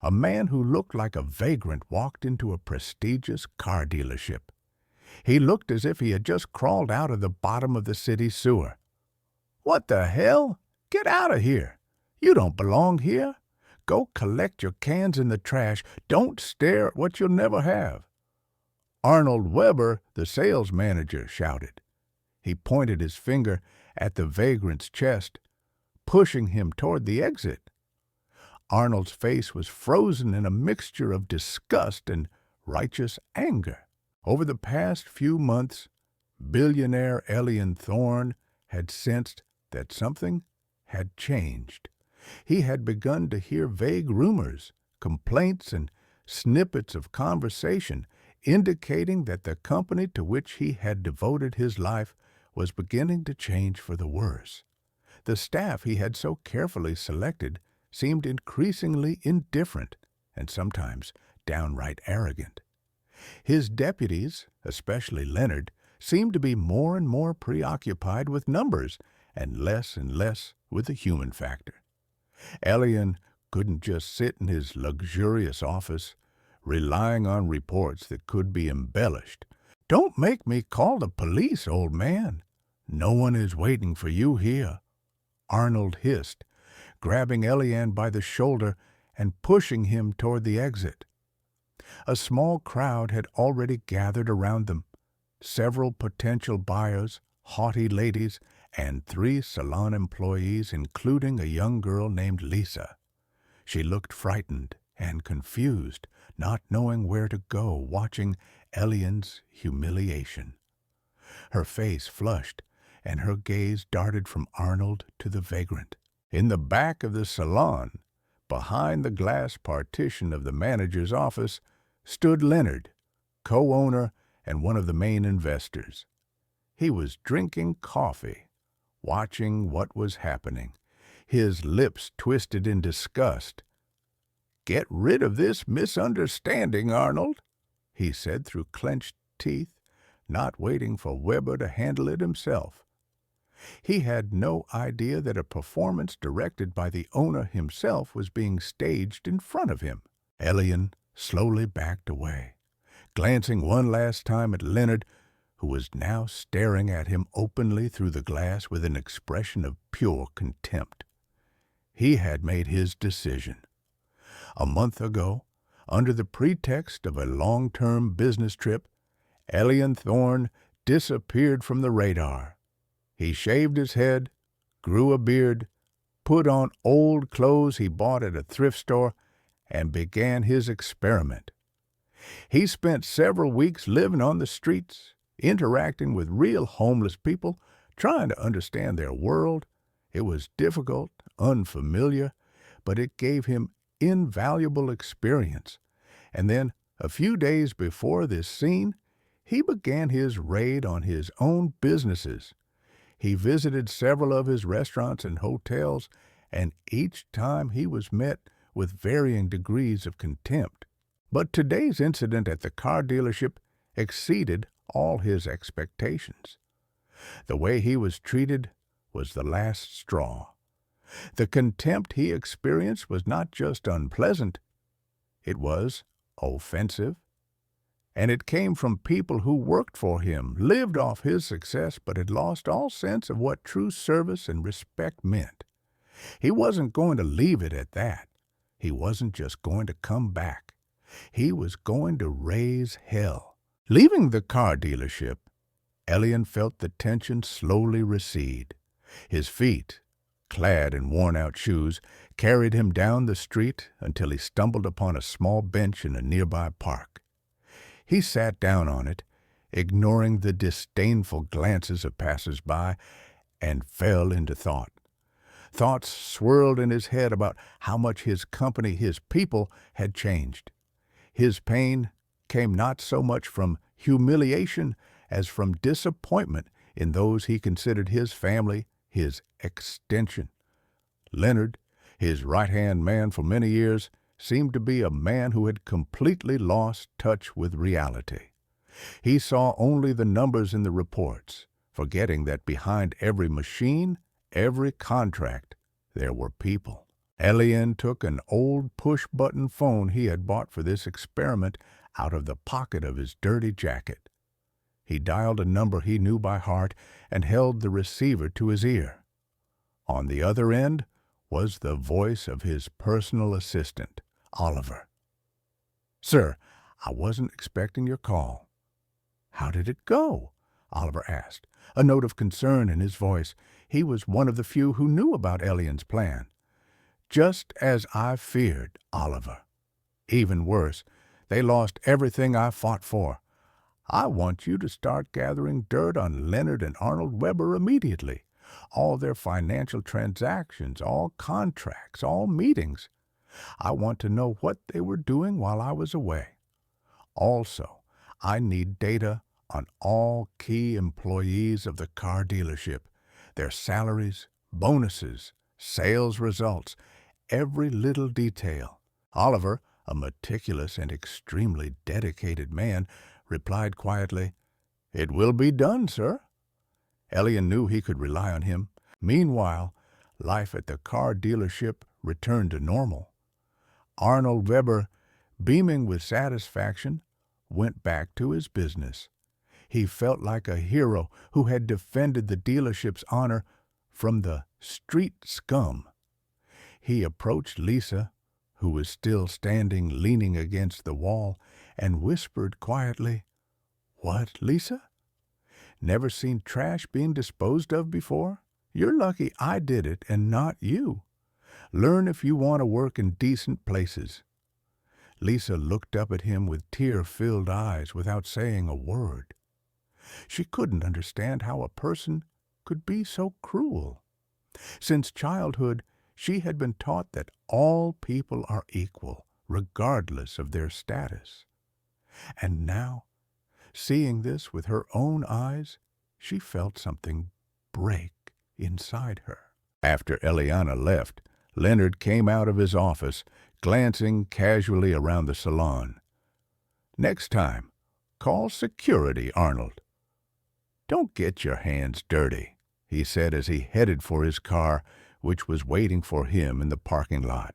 A man who looked like a vagrant walked into a prestigious car dealership. He looked as if he had just crawled out of the bottom of the city sewer. "What the hell? Get out of here! You don't belong here. Go collect your cans in the trash. Don't stare at what you'll never have." Arnold Weber, the sales manager, shouted. He pointed his finger at the vagrant's chest, pushing him toward the exit. Arnold's face was frozen in a mixture of disgust and righteous anger. Over the past few months, billionaire Elian Thorne had sensed that something had changed. He had begun to hear vague rumors, complaints, and snippets of conversation indicating that the company to which he had devoted his life was beginning to change for the worse. The staff he had so carefully selected seemed increasingly indifferent and sometimes downright arrogant. His deputies, especially Leonard, seemed to be more and more preoccupied with numbers and less with the human factor. Elian couldn't just sit in his luxurious office, relying on reports that could be embellished. "Don't make me call the police, old man. No one is waiting for you here," Arnold hissed, grabbing Elian by the shoulder and pushing him toward the exit. A small crowd had already gathered around them. Several potential buyers, haughty ladies, and 3 salon employees, including a young girl named Lisa. She looked frightened and confused, not knowing where to go, watching Elian's humiliation. Her face flushed, and her gaze darted from Arnold to the vagrant. In the back of the salon, behind the glass partition of the manager's office, stood Leonard, co-owner and one of the main investors. He was drinking coffee, watching what was happening, his lips twisted in disgust. "Get rid of this misunderstanding, Arnold," he said through clenched teeth, not waiting for Weber to handle it himself. He had no idea that a performance directed by the owner himself was being staged in front of him. Elian slowly backed away, glancing one last time at Leonard, who was now staring at him openly through the glass with an expression of pure contempt. He had made his decision. A month ago, under the pretext of a long-term business trip, Elian Thorne disappeared from the radar. He shaved his head, grew a beard, put on old clothes he bought at a thrift store, and began his experiment. He spent several weeks living on the streets, interacting with real homeless people, trying to understand their world. It was difficult, unfamiliar, but it gave him invaluable experience. And then, a few days before this scene, he began his raid on his own businesses. He visited several of his restaurants and hotels, and each time he was met with varying degrees of contempt. But today's incident at the car dealership exceeded all his expectations. The way he was treated was the last straw. The contempt he experienced was not just unpleasant, it was offensive. And it came from people who worked for him, lived off his success, but had lost all sense of what true service and respect meant. He wasn't going to leave it at that. He wasn't just going to come back. He was going to raise hell. Leaving the car dealership, Elian felt the tension slowly recede. His feet, clad in worn-out shoes, carried him down the street until he stumbled upon a small bench in a nearby park. He sat down on it, ignoring the disdainful glances of passers-by, and fell into thought. Thoughts swirled in his head about how much his company, his people, had changed. His pain came not so much from humiliation as from disappointment in those he considered his family, his extension. Leonard, his right-hand man for many years, seemed to be a man who had completely lost touch with reality. He saw only the numbers in the reports, forgetting that behind every machine, every contract, there were people. Elian took an old push-button phone he had bought for this experiment out of the pocket of his dirty jacket. He dialed a number he knew by heart and held the receiver to his ear. On the other end was the voice of his personal assistant, Oliver. "Sir, I wasn't expecting your call." "How did it go?" Oliver asked, a note of concern in his voice. He was one of the few who knew about Elian's plan. "Just as I feared, Oliver. Even worse, they lost everything I fought for. I want you to start gathering dirt on Leonard and Arnold Weber immediately. All their financial transactions, all contracts, all meetings. I want to know what they were doing while I was away. Also, I need data on all key employees of the car dealership, their salaries, bonuses, sales results, every little detail." Oliver, a meticulous and extremely dedicated man, replied quietly, "It will be done, sir." Elian knew he could rely on him. Meanwhile, life at the car dealership returned to normal. Arnold Weber, beaming with satisfaction, went back to his business. He felt like a hero who had defended the dealership's honor from the street scum. He approached Lisa, who was still standing leaning against the wall, and whispered quietly, "What, Lisa? Never seen trash being disposed of before? You're lucky I did it and not you. Learn if you want to work in decent places." Lisa looked up at him with tear-filled eyes without saying a word. She couldn't understand how a person could be so cruel. Since childhood, she had been taught that all people are equal, regardless of their status. And now, seeing this with her own eyes, she felt something break inside her. After Eliana left, Leonard came out of his office, glancing casually around the salon. "Next time, call security, Arnold." "Don't get your hands dirty," he said as he headed for his car, which was waiting for him in the parking lot.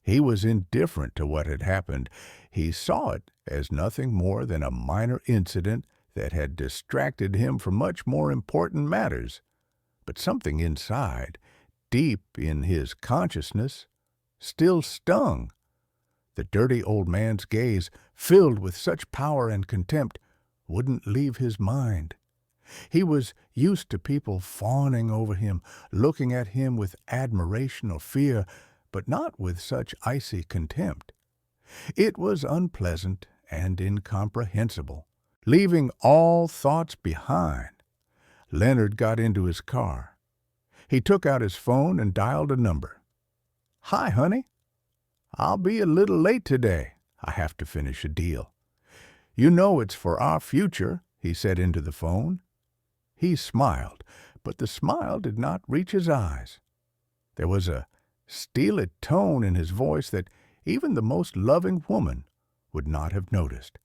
He was indifferent to what had happened. He saw it as nothing more than a minor incident that had distracted him from much more important matters. But something inside, deep in his consciousness, still stung. The dirty old man's gaze, filled with such power and contempt, wouldn't leave his mind. He was used to people fawning over him, looking at him with admiration or fear, but not with such icy contempt. It was unpleasant and incomprehensible. Leaving all thoughts behind, Leonard got into his car. He took out his phone and dialed a number. "Hi, honey. I'll be a little late today. I have to finish a deal." "You know it's for our future," he said into the phone. He smiled, but the smile did not reach his eyes. There was a steely tone in his voice that even the most loving woman would not have noticed.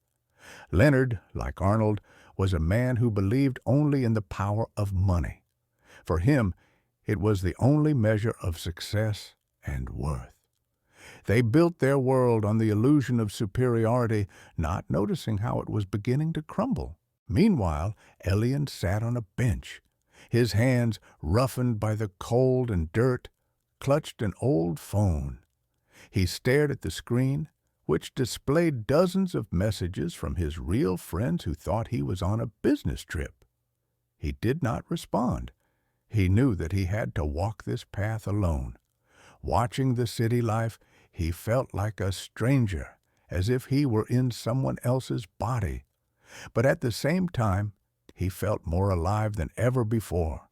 Leonard, like Arnold, was a man who believed only in the power of money. For him, it was the only measure of success and worth. They built their world on the illusion of superiority, not noticing how it was beginning to crumble. Meanwhile, Elian sat on a bench. His hands, roughened by the cold and dirt, clutched an old phone. He stared at the screen, which displayed dozens of messages from his real friends who thought he was on a business trip. He did not respond. He knew that he had to walk this path alone. Watching the city life, he felt like a stranger, as if he were in someone else's body. But at the same time, he felt more alive than ever before.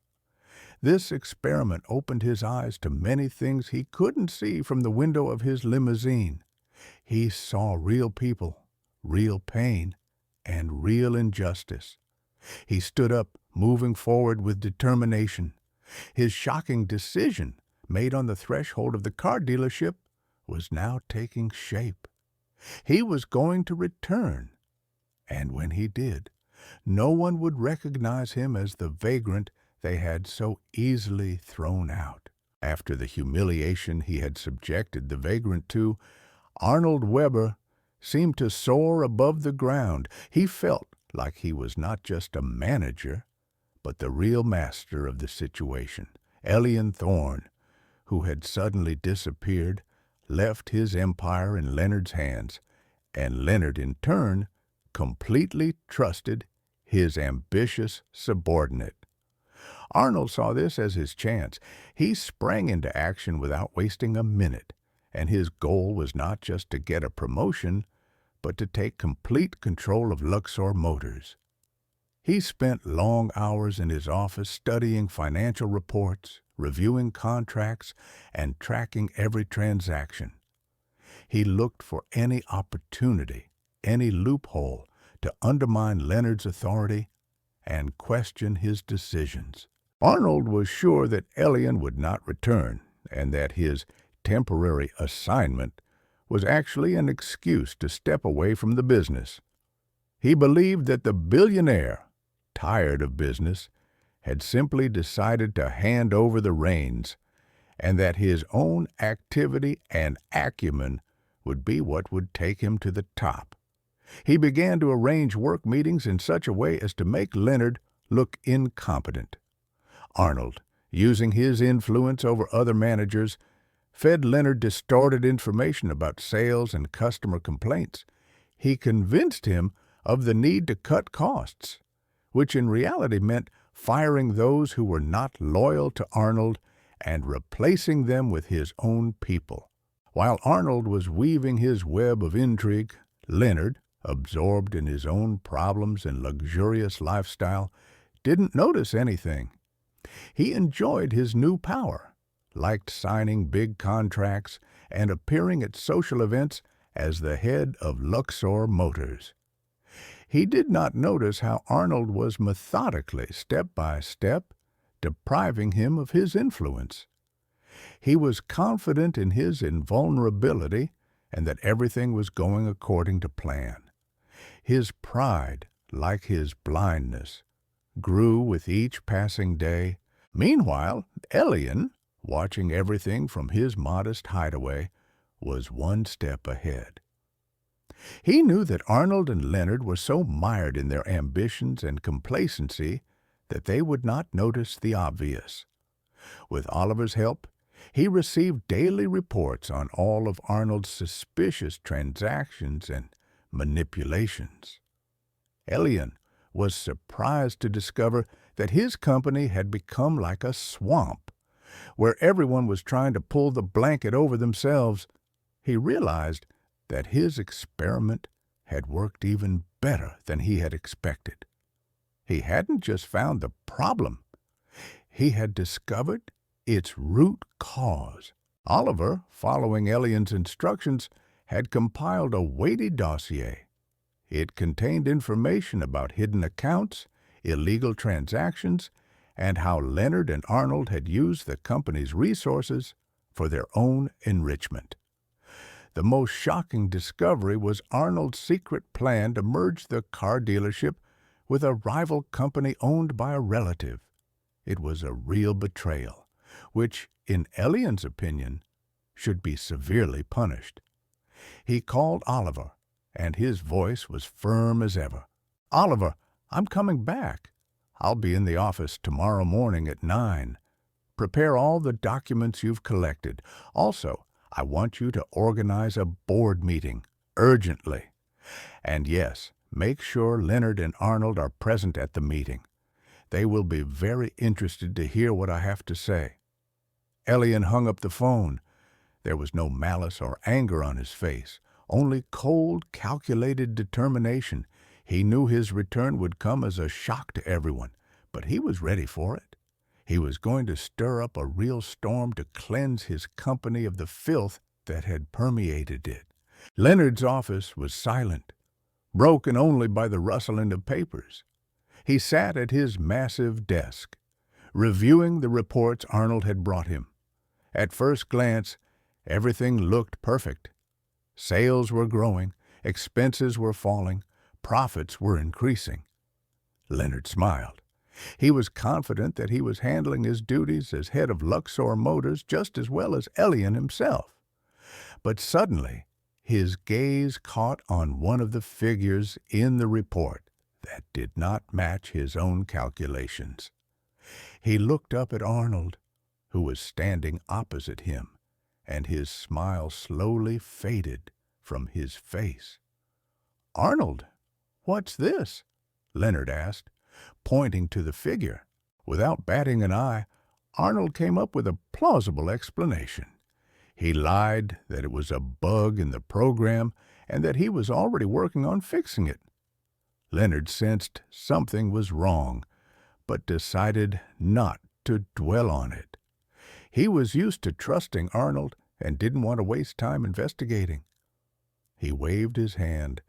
This experiment opened his eyes to many things he couldn't see from the window of his limousine. He saw real people, real pain, and real injustice. He stood up, moving forward with determination. His shocking decision, made on the threshold of the car dealership, was now taking shape. He was going to return. And when he did, no one would recognize him as the vagrant they had so easily thrown out. After the humiliation he had subjected the vagrant to, Arnold Weber seemed to soar above the ground. He felt like he was not just a manager, but the real master of the situation. Elian Thorne, who had suddenly disappeared, left his empire in Leonard's hands, and Leonard, in turn, completely trusted his ambitious subordinate. Arnold saw this as his chance. He sprang into action without wasting a minute, and his goal was not just to get a promotion, but to take complete control of Luxor Motors. He spent long hours in his office studying financial reports, reviewing contracts, and tracking every transaction. He looked for any opportunity, any loophole, to undermine Leonard's authority and question his decisions. Arnold was sure that Elian would not return, and that his temporary assignment was actually an excuse to step away from the business. He believed that the billionaire, tired of business, had simply decided to hand over the reins, and that his own activity and acumen would be what would take him to the top. He began to arrange work meetings in such a way as to make Leonard look incompetent. Arnold, using his influence over other managers, fed Leonard distorted information about sales and customer complaints. He convinced him of the need to cut costs, which in reality meant firing those who were not loyal to Arnold and replacing them with his own people. While Arnold was weaving his web of intrigue, Leonard, absorbed in his own problems and luxurious lifestyle, didn't notice anything. He enjoyed his new power, liked signing big contracts, and appearing at social events as the head of Luxor Motors. He did not notice how Arnold was methodically, step by step, depriving him of his influence. He was confident in his invulnerability and that everything was going according to plan. His pride, like his blindness, grew with each passing day. Meanwhile, Elian, watching everything from his modest hideaway, was one step ahead. He knew that Arnold and Leonard were so mired in their ambitions and complacency that they would not notice the obvious. With Oliver's help, he received daily reports on all of Arnold's suspicious transactions and manipulations. Elian was surprised to discover that his company had become like a swamp, where everyone was trying to pull the blanket over themselves. He realized that his experiment had worked even better than he had expected. He hadn't just found the problem. He had discovered its root cause. Oliver, following Elian's instructions, had compiled a weighty dossier. It contained information about hidden accounts, illegal transactions, and how Leonard and Arnold had used the company's resources for their own enrichment. The most shocking discovery was Arnold's secret plan to merge the car dealership with a rival company owned by a relative. It was a real betrayal, which, in Elian's opinion, should be severely punished. He called Oliver, and his voice was firm as ever. "Oliver, I'm coming back. I'll be in the office tomorrow morning at 9. Prepare all the documents you've collected. Also, I want you to organize a board meeting, urgently. And yes, make sure Leonard and Arnold are present at the meeting. They will be very interested to hear what I have to say." Elian hung up the phone. There was no malice or anger on his face, only cold, calculated determination. He knew his return would come as a shock to everyone, but he was ready for it. He was going to stir up a real storm to cleanse his company of the filth that had permeated it. Leonard's office was silent, broken only by the rustling of papers. He sat at his massive desk, reviewing the reports Arnold had brought him. At first glance, everything looked perfect. Sales were growing, expenses were falling, profits were increasing. Leonard smiled. He was confident that he was handling his duties as head of Luxor Motors just as well as Elian himself. But suddenly, his gaze caught on one of the figures in the report that did not match his own calculations. He looked up at Arnold, who was standing opposite him, and his smile slowly faded from his face. "Arnold, what's this?" Leonard asked, pointing to the figure. Without batting an eye, Arnold came up with a plausible explanation. He lied that it was a bug in the program and that he was already working on fixing it. Leonard sensed something was wrong, but decided not to dwell on it. He was used to trusting Arnold and didn't want to waste time investigating. He waved his hand,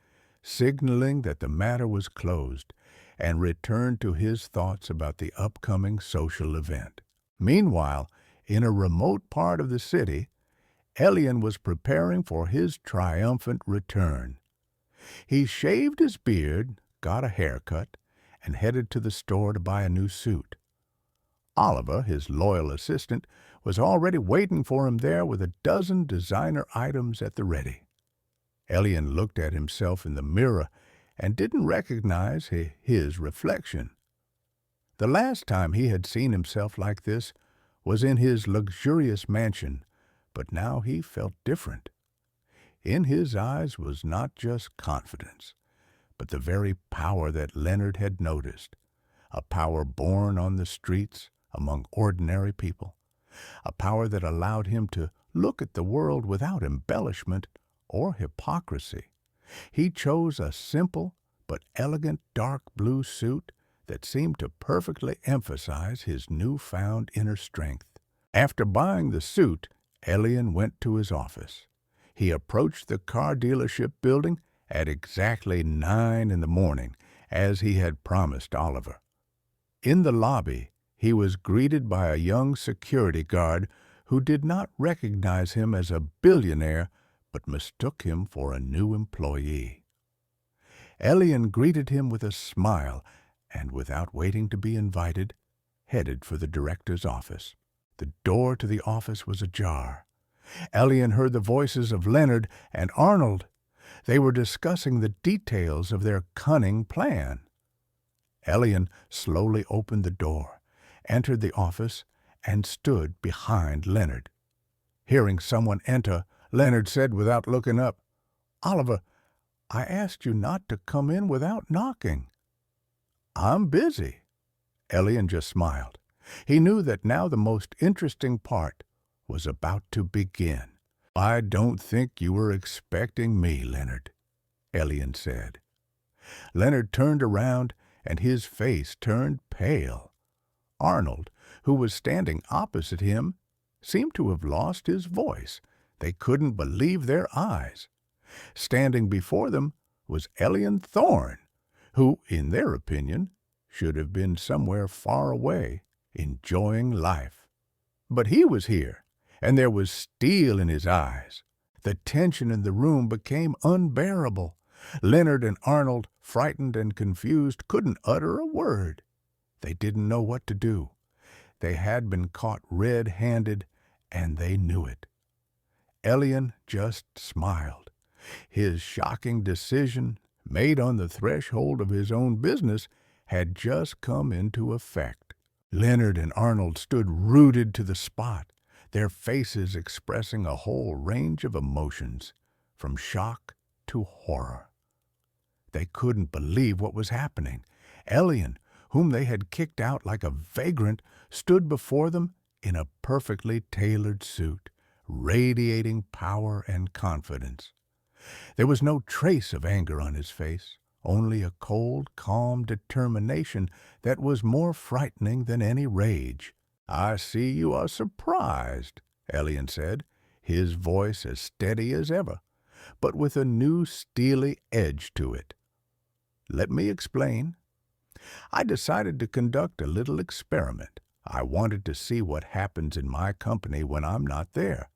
signaling that the matter was closed, and returned to his thoughts about the upcoming social event. Meanwhile, in a remote part of the city, Elian was preparing for his triumphant return. He shaved his beard, got a haircut, and headed to the store to buy a new suit. Oliver, his loyal assistant, was already waiting for him there with a dozen designer items at the ready. Elian looked at himself in the mirror and didn't recognize his reflection. The last time he had seen himself like this was in his luxurious mansion, but now he felt different. In his eyes was not just confidence, but the very power that Leonard had noticed, a power born on the streets among ordinary people, a power that allowed him to look at the world without embellishment or hypocrisy. He chose a simple but elegant dark blue suit that seemed to perfectly emphasize his newfound inner strength. After buying the suit, Elian went to his office. He approached the car dealership building at exactly 9 in the morning, as he had promised Oliver. In the lobby, he was greeted by a young security guard who did not recognize him as a billionaire, but mistook him for a new employee. Elian greeted him with a smile and, without waiting to be invited, headed for the director's office. The door to the office was ajar. Elian heard the voices of Leonard and Arnold. They were discussing the details of their cunning plan. Elian slowly opened the door, entered the office, and stood behind Leonard. Hearing someone enter, Leonard said without looking up, "Oliver, I asked you not to come in without knocking." "I'm busy." Elian just smiled. He knew that now the most interesting part was about to begin. "I don't think you were expecting me, Leonard," Elian said. Leonard turned around, and his face turned pale. Arnold, who was standing opposite him, seemed to have lost his voice. They couldn't believe their eyes. Standing before them was Elian Thorne, who, in their opinion, should have been somewhere far away, enjoying life. But he was here, and there was steel in his eyes. The tension in the room became unbearable. Leonard and Arnold, frightened and confused, couldn't utter a word. They didn't know what to do. They had been caught red-handed, and they knew it. Elian just smiled. His shocking decision, made on the threshold of his own business, had just come into effect. Leonard and Arnold stood rooted to the spot, their faces expressing a whole range of emotions, from shock to horror. They couldn't believe what was happening. Elian, whom they had kicked out like a vagrant, stood before them in a perfectly tailored suit, radiating power and confidence. There was no trace of anger on his face, only a cold, calm determination that was more frightening than any rage. "I see you are surprised," Elian said, his voice as steady as ever, but with a new steely edge to it. "Let me explain. I decided to conduct a little experiment. I wanted to see what happens in my company when I'm not there.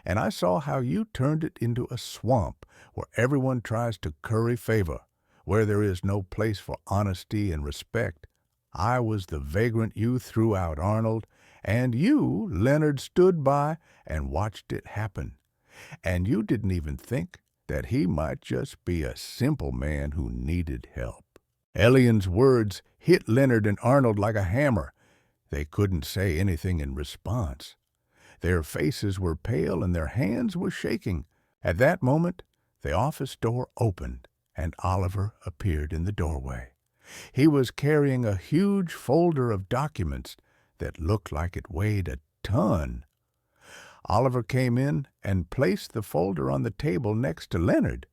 And I saw how you turned it into a swamp where everyone tries to curry favor, where there is no place for honesty and respect. I was the vagrant you threw out, Arnold, and you, Leonard, stood by and watched it happen. And you didn't even think that he might just be a simple man who needed help. Elian's words hit Leonard and Arnold like a hammer. They couldn't say anything in response. Their faces were pale and their hands were shaking. At that moment, the office door opened and Oliver appeared in the doorway. He was carrying a huge folder of documents that looked like it weighed a ton. Oliver came in and placed the folder on the table next to Leonard.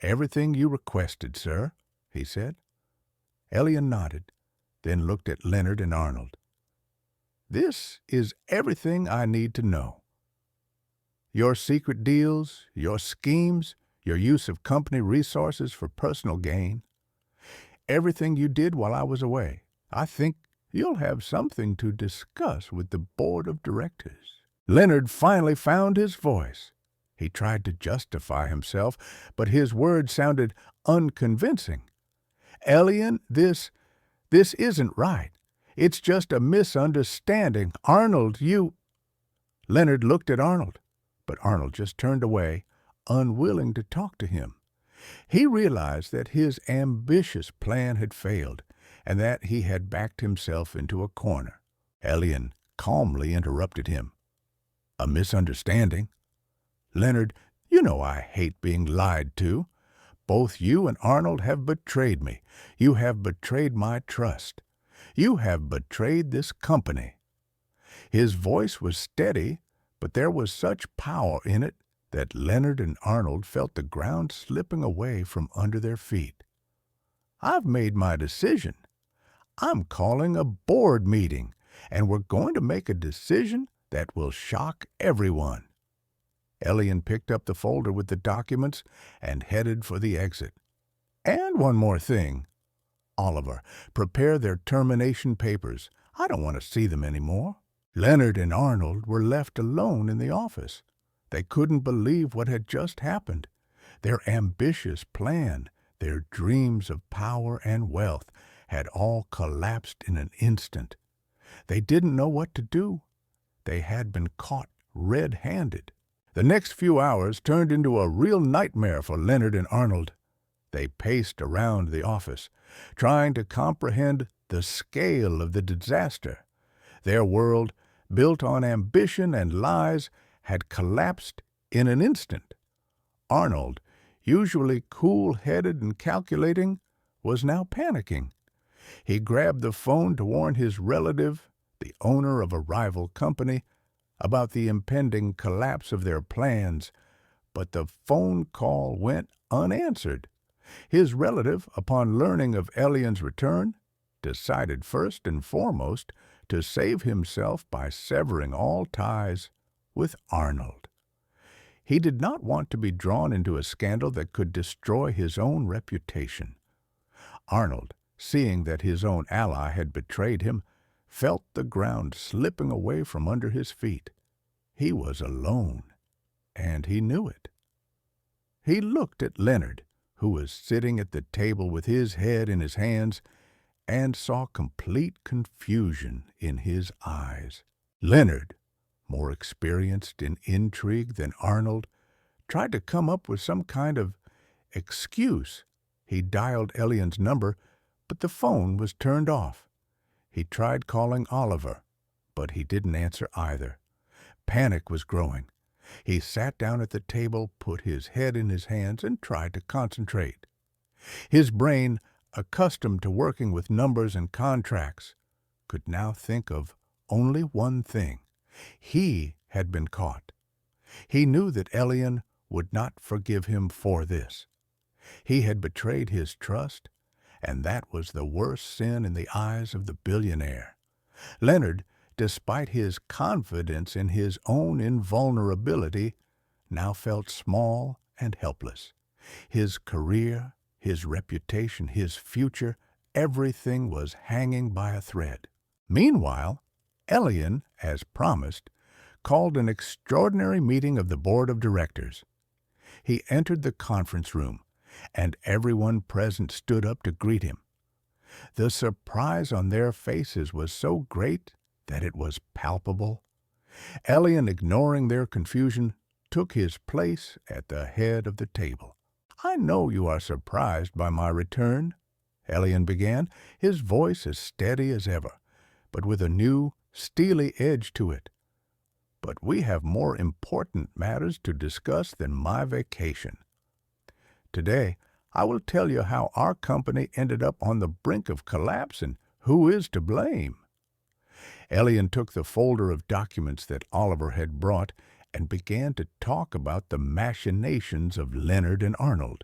"Everything you requested, sir," he said. Elian nodded, then looked at Leonard and Arnold. "This is everything I need to know. Your secret deals, your schemes, your use of company resources for personal gain. Everything you did while I was away. I think you'll have something to discuss with the board of directors." Leonard finally found his voice. He tried to justify himself, but his words sounded unconvincing. "Elian, this isn't right. It's just a misunderstanding. Arnold, you—" Leonard looked at Arnold, but Arnold just turned away, unwilling to talk to him. He realized that his ambitious plan had failed, and that he had backed himself into a corner. Elian calmly interrupted him. "A misunderstanding? Leonard, you know I hate being lied to. Both you and Arnold have betrayed me. You have betrayed my trust. You have betrayed this company." His voice was steady, but there was such power in it that Leonard and Arnold felt the ground slipping away from under their feet. "I've made my decision. I'm calling a board meeting, and we're going to make a decision that will shock everyone." Elian picked up the folder with the documents and headed for the exit. "And one more thing. Oliver, prepare their termination papers. I don't want to see them anymore." Leonard and Arnold were left alone in the office. They couldn't believe what had just happened. Their ambitious plan, their dreams of power and wealth, had all collapsed in an instant. They didn't know what to do. They had been caught red-handed. The next few hours turned into a real nightmare for Leonard and Arnold. They paced around the office, trying to comprehend the scale of the disaster. Their world, built on ambition and lies, had collapsed in an instant. Arnold, usually cool-headed and calculating, was now panicking. He grabbed the phone to warn his relative, the owner of a rival company, about the impending collapse of their plans, but the phone call went unanswered. His relative, upon learning of Elian's return, decided first and foremost to save himself by severing all ties with Arnold. He did not want to be drawn into a scandal that could destroy his own reputation. Arnold, seeing that his own ally had betrayed him, felt the ground slipping away from under his feet. He was alone, and he knew it. He looked at Leonard, who was sitting at the table with his head in his hands, and saw complete confusion in his eyes. Leonard, more experienced in intrigue than Arnold, tried to come up with some kind of excuse. He dialed Elian's number, but the phone was turned off. He tried calling Oliver, but he didn't answer either. Panic was growing. He sat down at the table, put his head in his hands, and tried to concentrate. His brain, accustomed to working with numbers and contracts, could now think of only one thing. He had been caught. He knew that Elian would not forgive him for this. He had betrayed his trust, and that was the worst sin in the eyes of the billionaire. Leonard, despite his confidence in his own invulnerability, now felt small and helpless. His career, his reputation, his future, everything was hanging by a thread. Meanwhile, Elian, as promised, called an extraordinary meeting of the board of directors. He entered the conference room, and everyone present stood up to greet him. The surprise on their faces was so great that it was palpable. Elian, ignoring their confusion, took his place at the head of the table. "I know you are surprised by my return," Elian began, his voice as steady as ever, but with a new, steely edge to it. "But we have more important matters to discuss than my vacation. Today, I will tell you how our company ended up on the brink of collapse and who is to blame." Elian took the folder of documents that Oliver had brought and began to talk about the machinations of Leonard and Arnold.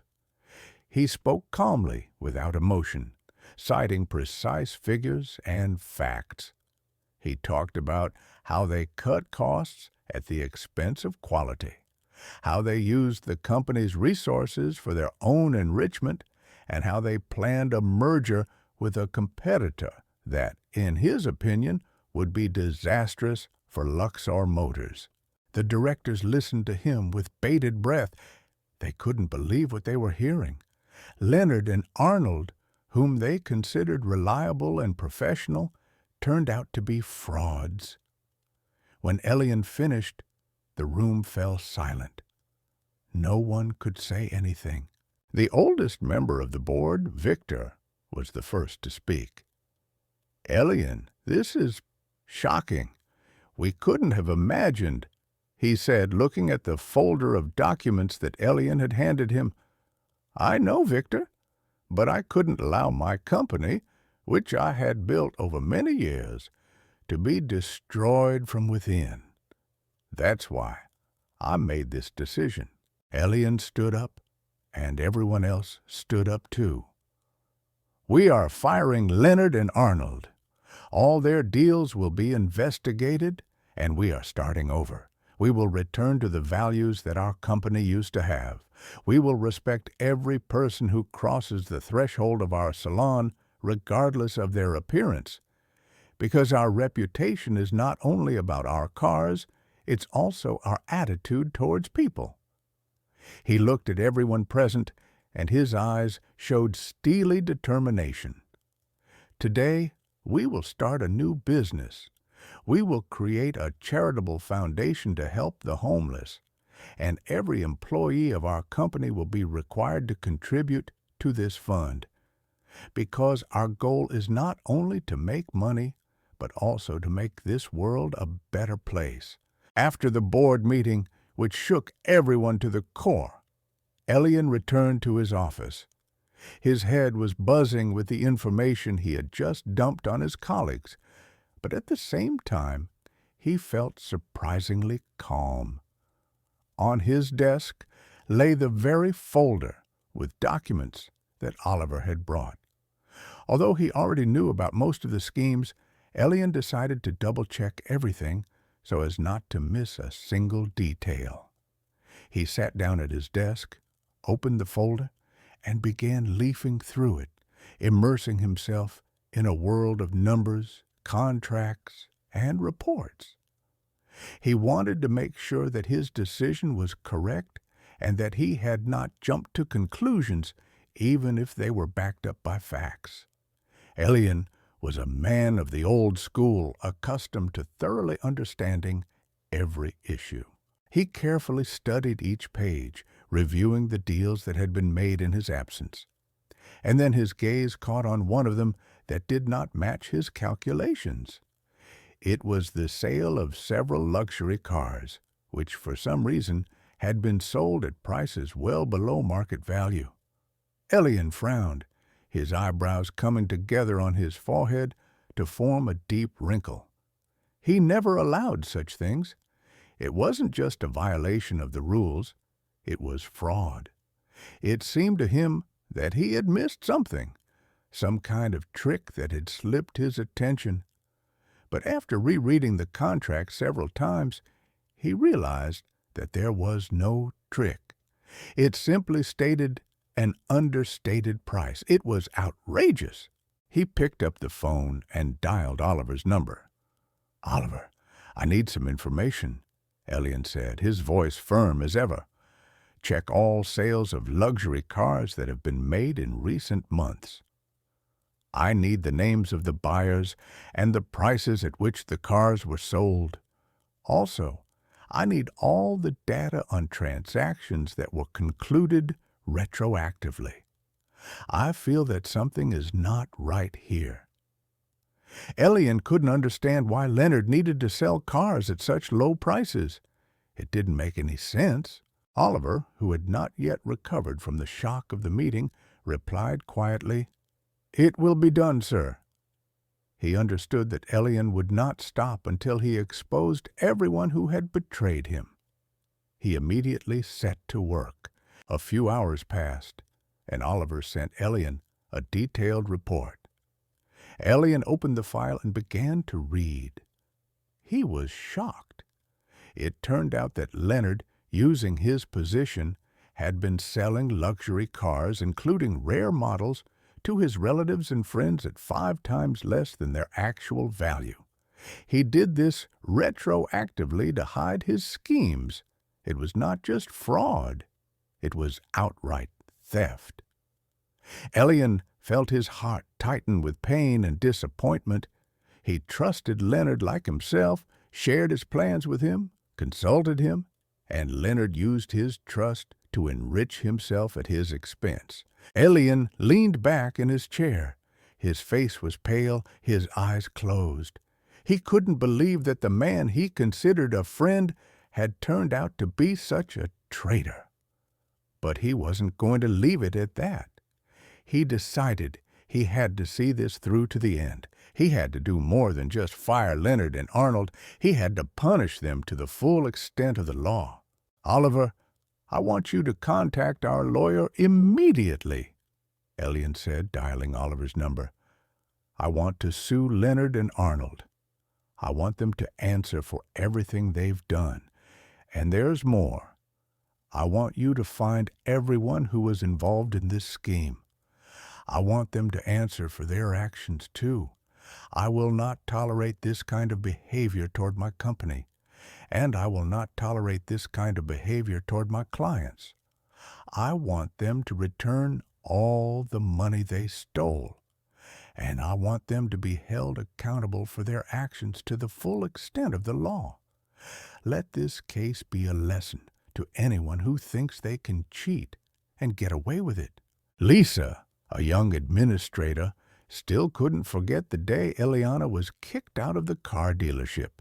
He spoke calmly, without emotion, citing precise figures and facts. He talked about how they cut costs at the expense of quality, how they used the company's resources for their own enrichment, and how they planned a merger with a competitor that, in his opinion, would be disastrous for Luxor Motors. The directors listened to him with bated breath. They couldn't believe what they were hearing. Leonard and Arnold, whom they considered reliable and professional, turned out to be frauds. When Elian finished, the room fell silent. No one could say anything. The oldest member of the board, Victor, was the first to speak. "Elian, this is shocking. We couldn't have imagined," he said, looking at the folder of documents that Elian had handed him. "I know, Victor, but I couldn't allow my company, which I had built over many years, to be destroyed from within. That's why I made this decision." Elian stood up, and everyone else stood up too. "We are firing Leonard and Arnold. All their deals will be investigated, and we are starting over. We will return to the values that our company used to have. We will respect every person who crosses the threshold of our salon, regardless of their appearance. Because our reputation is not only about our cars, it's also our attitude towards people." He looked at everyone present, and his eyes showed steely determination. "Today, we will start a new business. We will create a charitable foundation to help the homeless, and every employee of our company will be required to contribute to this fund, because our goal is not only to make money, but also to make this world a better place." After the board meeting, which shook everyone to the core, Elian returned to his office. His head was buzzing with the information he had just dumped on his colleagues, but at the same time, he felt surprisingly calm. On his desk lay the very folder with documents that Oliver had brought. Although he already knew about most of the schemes, Elian decided to double-check everything so as not to miss a single detail. He sat down at his desk, opened the folder, and began leafing through it, immersing himself in a world of numbers, contracts, and reports. He wanted to make sure that his decision was correct and that he had not jumped to conclusions, even if they were backed up by facts. Elian was a man of the old school, accustomed to thoroughly understanding every issue. He carefully studied each page, reviewing the deals that had been made in his absence. And then his gaze caught on one of them that did not match his calculations. It was the sale of several luxury cars, which for some reason had been sold at prices well below market value. Elian frowned, his eyebrows coming together on his forehead to form a deep wrinkle. He never allowed such things. It wasn't just a violation of the rules, it was fraud. It seemed to him that he had missed something, some kind of trick that had slipped his attention. But after rereading the contract several times, he realized that there was no trick. It simply stated an understated price. It was outrageous. He picked up the phone and dialed Oliver's number. "Oliver, I need some information," Elian said, his voice firm as ever. "Check all sales of luxury cars that have been made in recent months." I need the names of the buyers and the prices at which the cars were sold. Also, I need all the data on transactions that were concluded retroactively. I feel that something is not right here. Elian couldn't understand why Leonard needed to sell cars at such low prices. It didn't make any sense. Oliver, who had not yet recovered from the shock of the meeting, replied quietly, "It will be done, sir." He understood that Elian would not stop until he exposed everyone who had betrayed him. He immediately set to work. A few hours passed, and Oliver sent Elian a detailed report. Elian opened the file and began to read. He was shocked. It turned out that Leonard, using his position, had been selling luxury cars, including rare models, to his relatives and friends at 5 times less than their actual value. He did this retroactively to hide his schemes. It was not just fraud, it was outright theft. Elian felt his heart tighten with pain and disappointment. He trusted Leonard like himself, shared his plans with him, consulted him, and Leonard used his trust to enrich himself at his expense. Elian leaned back in his chair. His face was pale, his eyes closed. He couldn't believe that the man he considered a friend had turned out to be such a traitor. But he wasn't going to leave it at that. He decided he had to see this through to the end. He had to do more than just fire Leonard and Arnold. He had to punish them to the full extent of the law. "Oliver, I want you to contact our lawyer immediately," Elian said, dialing Oliver's number. "I want to sue Leonard and Arnold. I want them to answer for everything they've done. And there's more. I want you to find everyone who was involved in this scheme. I want them to answer for their actions, too. I will not tolerate this kind of behavior toward my company, and I will not tolerate this kind of behavior toward my clients. I want them to return all the money they stole, and I want them to be held accountable for their actions to the full extent of the law. Let this case be a lesson to anyone who thinks they can cheat and get away with it." Lisa, a young administrator, still couldn't forget the day Eliana was kicked out of the car dealership.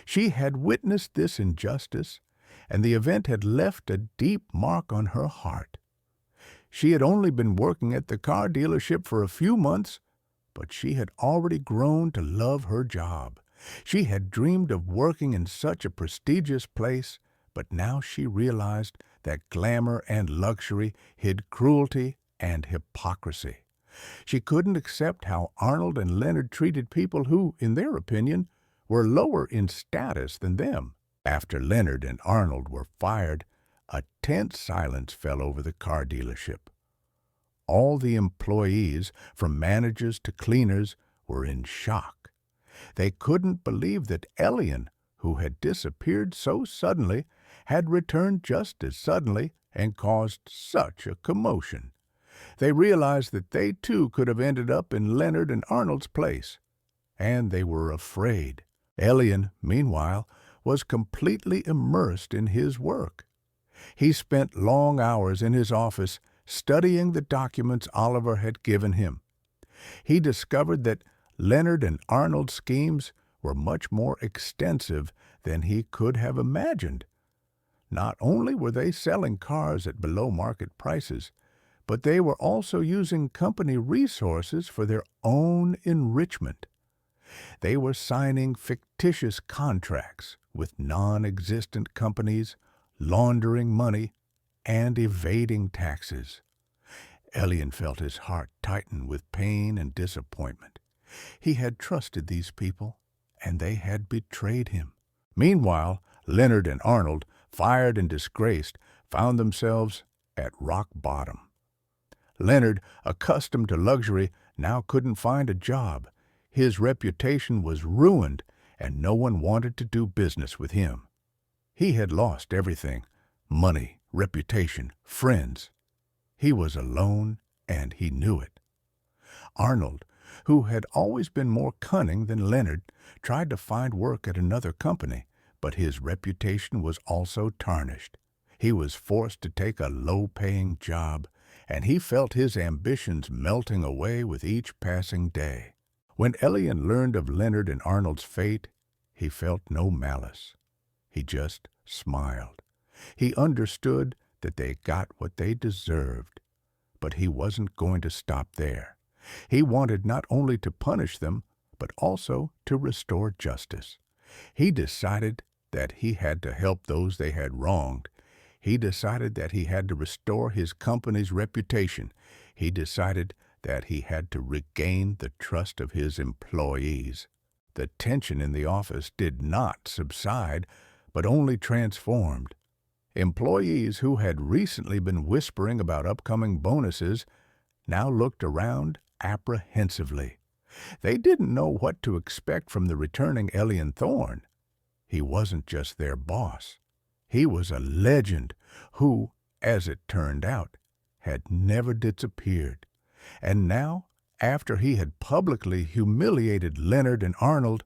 She had witnessed this injustice, and the event had left a deep mark on her heart. She had only been working at the car dealership for a few months, but she had already grown to love her job. She had dreamed of working in such a prestigious place, but now she realized that glamour and luxury hid cruelty and hypocrisy. She couldn't accept how Arnold and Leonard treated people who, in their opinion, were lower in status than them. After Leonard and Arnold were fired, a tense silence fell over the car dealership. All the employees, from managers to cleaners, were in shock. They couldn't believe that Elian, who had disappeared so suddenly, had returned just as suddenly and caused such a commotion. They realized that they too could have ended up in Leonard and Arnold's place, and they were afraid. Elian, meanwhile, was completely immersed in his work. He spent long hours in his office studying the documents Oliver had given him. He discovered that Leonard and Arnold's schemes were much more extensive than he could have imagined. Not only were they selling cars at below-market prices, but they were also using company resources for their own enrichment. They were signing fictitious contracts with non-existent companies, laundering money, and evading taxes. Elian felt his heart tighten with pain and disappointment. He had trusted these people, and they had betrayed him. Meanwhile, Leonard and Arnold, fired and disgraced, found themselves at rock bottom. Leonard, accustomed to luxury, now couldn't find a job. His reputation was ruined, and no one wanted to do business with him. He had lost everything: money, reputation, friends. He was alone, and he knew it. Arnold, who had always been more cunning than Leonard, tried to find work at another company, but his reputation was also tarnished. He was forced to take a low-paying job, and he felt his ambitions melting away with each passing day. When Elian learned of Leonard and Arnold's fate, he felt no malice. He just smiled. He understood that they got what they deserved, but he wasn't going to stop there. He wanted not only to punish them, but also to restore justice. He decided that he had to help those they had wronged. He decided that he had to restore his company's reputation. He decided that he had to regain the trust of his employees. The tension in the office did not subside, but only transformed. Employees who had recently been whispering about upcoming bonuses now looked around apprehensively. They didn't know what to expect from the returning Elian Thorne. He wasn't just their boss. He was a legend who, as it turned out, had never disappeared. And now, after he had publicly humiliated Leonard and Arnold,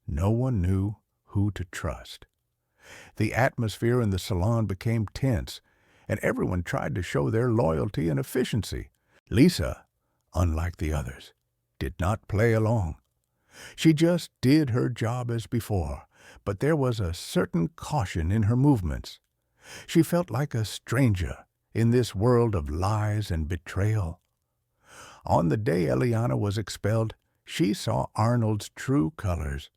no one knew who to trust. The atmosphere in the salon became tense, and everyone tried to show their loyalty and efficiency. Lisa, unlike the others, did not play along. She just did her job as before, but there was a certain caution in her movements. She felt like a stranger in this world of lies and betrayal. On the day Eliana was expelled, she saw Arnold's true colors,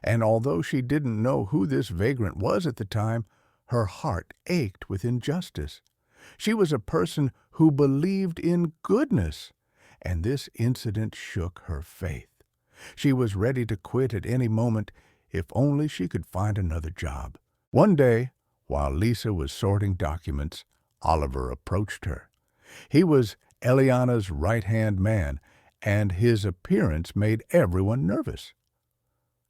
and although she didn't know who this vagrant was at the time, her heart ached with injustice. She was a person who believed in goodness, and this incident shook her faith. She was ready to quit at any moment if only she could find another job. One day, while Lisa was sorting documents, Oliver approached her. He was Eliana's right-hand man, and his appearance made everyone nervous.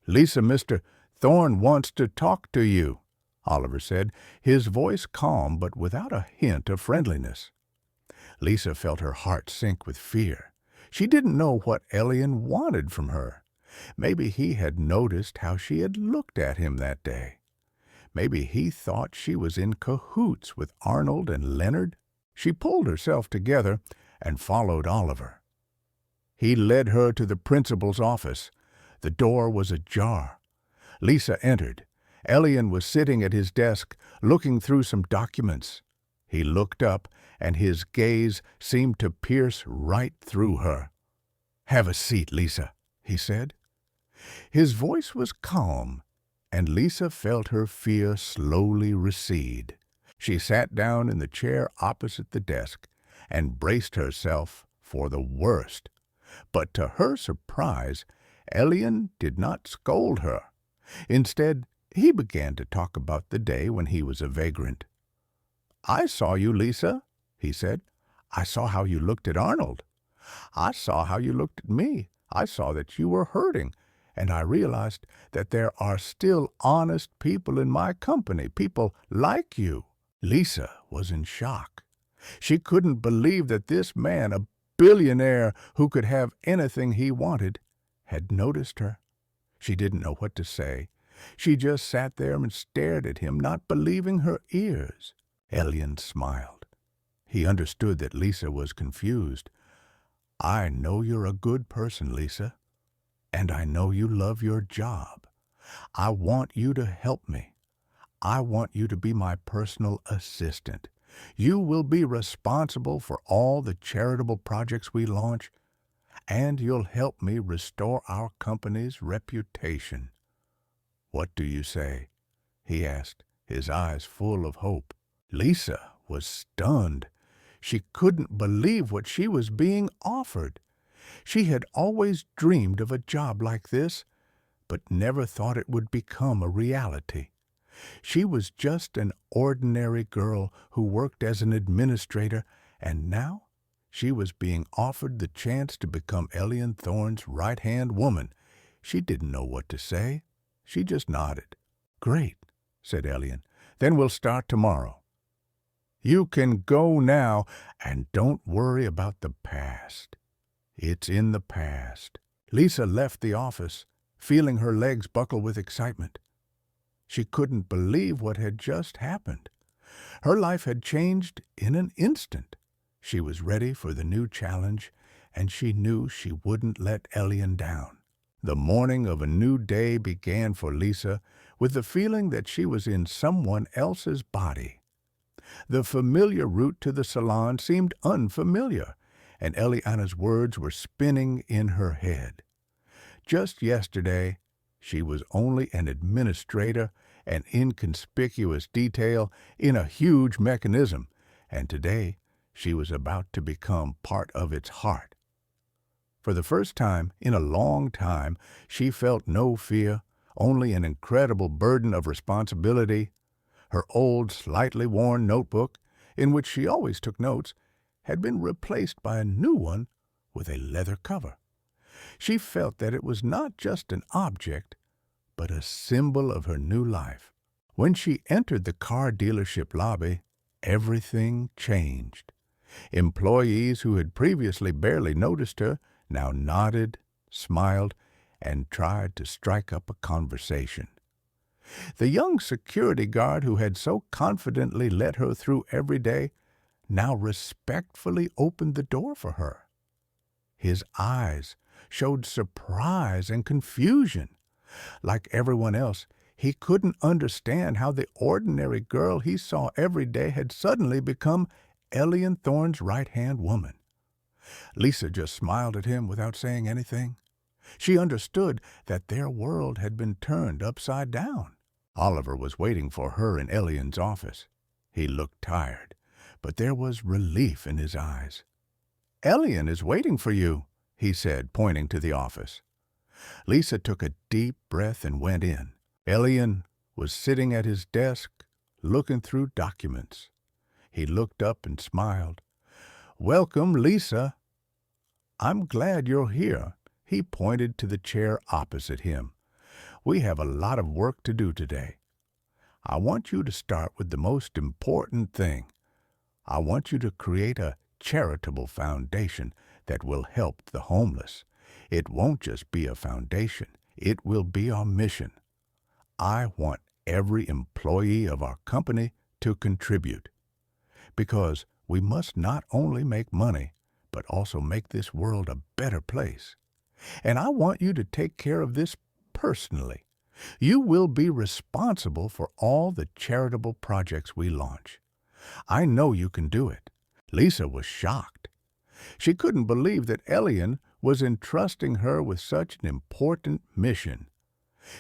"Lisa, Mr. Thorne wants to talk to you," Oliver said, his voice calm but without a hint of friendliness. Lisa felt her heart sink with fear. She didn't know what Elian wanted from her. Maybe he had noticed how she had looked at him that day. Maybe he thought she was in cahoots with Arnold and Leonard. She pulled herself together and followed Oliver. He led her to the principal's office. The door was ajar. Lisa entered. Elian was sitting at his desk, looking through some documents. He looked up, and his gaze seemed to pierce right through her. "Have a seat, Lisa," he said. His voice was calm, and Lisa felt her fear slowly recede. She sat down in the chair opposite the desk and braced herself for the worst. But to her surprise, Elian did not scold her. Instead, he began to talk about the day when he was a vagrant. "I saw you, Lisa," he said. "I saw how you looked at Arnold. I saw how you looked at me. I saw that you were hurting, and I realized that there are still honest people in my company, people like you." Lisa was in shock. She couldn't believe that this man, a billionaire who could have anything he wanted, had noticed her. She didn't know what to say. She just sat there and stared at him, not believing her ears. Elian smiled. He understood that Lisa was confused. "I know you're a good person, Lisa, and I know you love your job. I want you to help me. I want you to be my personal assistant. You will be responsible for all the charitable projects we launch, and you'll help me restore our company's reputation." "What do you say?" he asked, his eyes full of hope. Lisa was stunned. She couldn't believe what she was being offered. She had always dreamed of a job like this, but never thought it would become a reality. She was just an ordinary girl who worked as an administrator, and now she was being offered the chance to become Elian Thorne's right-hand woman. She didn't know what to say. She just nodded. "Great," said Elian. "Then we'll start tomorrow. You can go now, and don't worry about the past." It's in the past. Lisa left the office, feeling her legs buckle with excitement. She couldn't believe what had just happened. Her life had changed in an instant. She was ready for the new challenge, and she knew she wouldn't let Elian down. The morning of a new day began for Lisa with the feeling that she was in someone else's body. The familiar route to the salon seemed unfamiliar, and Eliana's words were spinning in her head. Just yesterday, she was only an administrator, an inconspicuous detail in a huge mechanism, and today she was about to become part of its heart. For the first time in a long time, she felt no fear, only an incredible burden of responsibility. Her old, slightly worn notebook, in which she always took notes, had been replaced by a new one with a leather cover. She felt that it was not just an object, but a symbol of her new life. When she entered the car dealership lobby, everything changed. Employees who had previously barely noticed her now nodded, smiled, and tried to strike up a conversation. The young security guard who had so confidently let her through every day now respectfully opened the door for her. His eyes showed surprise and confusion. Like everyone else, he couldn't understand how the ordinary girl he saw every day had suddenly become Elian Thorne's right-hand woman. Lisa just smiled at him without saying anything. She understood that their world had been turned upside down. Oliver was waiting for her in Elian's office. He looked tired, but there was relief in his eyes. "Elian is waiting for you," he said, pointing to the office. Lisa took a deep breath and went in. Elian was sitting at his desk, looking through documents. He looked up and smiled. "Welcome, Lisa." "I'm glad you're here." He pointed to the chair opposite him. "We have a lot of work to do today. I want you to start with the most important thing. I want you to create a charitable foundation that will help the homeless. It won't just be a foundation. It will be our mission. I want every employee of our company to contribute, because we must not only make money, but also make this world a better place. And I want you to take care of this personally. You will be responsible for all the charitable projects we launch. I know you can do it." Lisa was shocked. She couldn't believe that Elian was entrusting her with such an important mission.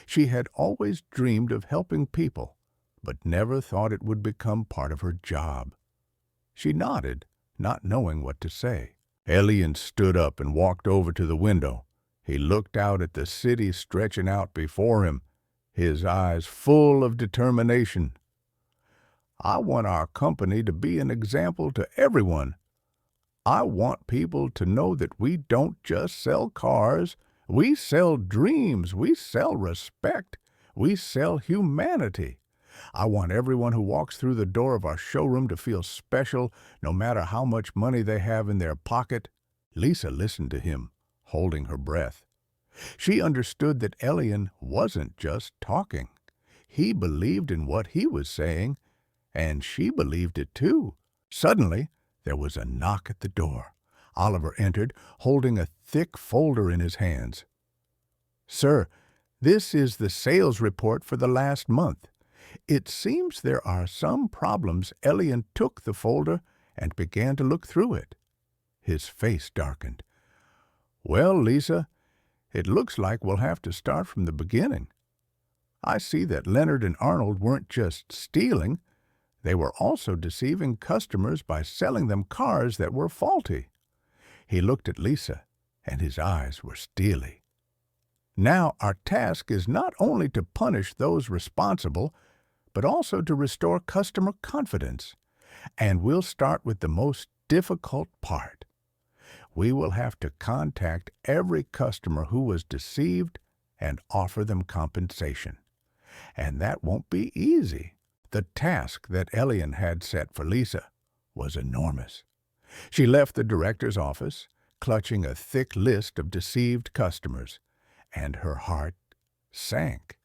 She had always dreamed of helping people, but never thought it would become part of her job. She nodded, not knowing what to say. Elian stood up and walked over to the window. He looked out at the city stretching out before him, his eyes full of determination. "I want our company to be an example to everyone. I want people to know that we don't just sell cars. We sell dreams. We sell respect. We sell humanity. I want everyone who walks through the door of our showroom to feel special, no matter how much money they have in their pocket." Lisa listened to him, holding her breath. She understood that Elian wasn't just talking. He believed in what he was saying, and she believed it too. Suddenly, there was a knock at the door. Oliver entered, holding a thick folder in his hands. "Sir, this is the sales report for the last month. It seems there are some problems." Elian took the folder and began to look through it. His face darkened. "Well, Lisa, it looks like we'll have to start from the beginning. I see that Leonard and Arnold weren't just stealing. They were also deceiving customers by selling them cars that were faulty." He looked at Lisa, and his eyes were steely. "Now our task is not only to punish those responsible, but also to restore customer confidence. And we'll start with the most difficult part. We will have to contact every customer who was deceived and offer them compensation. And that won't be easy." The task that Elian had set for Lisa was enormous. She left the director's office, clutching a thick list of deceived customers, and her heart sank.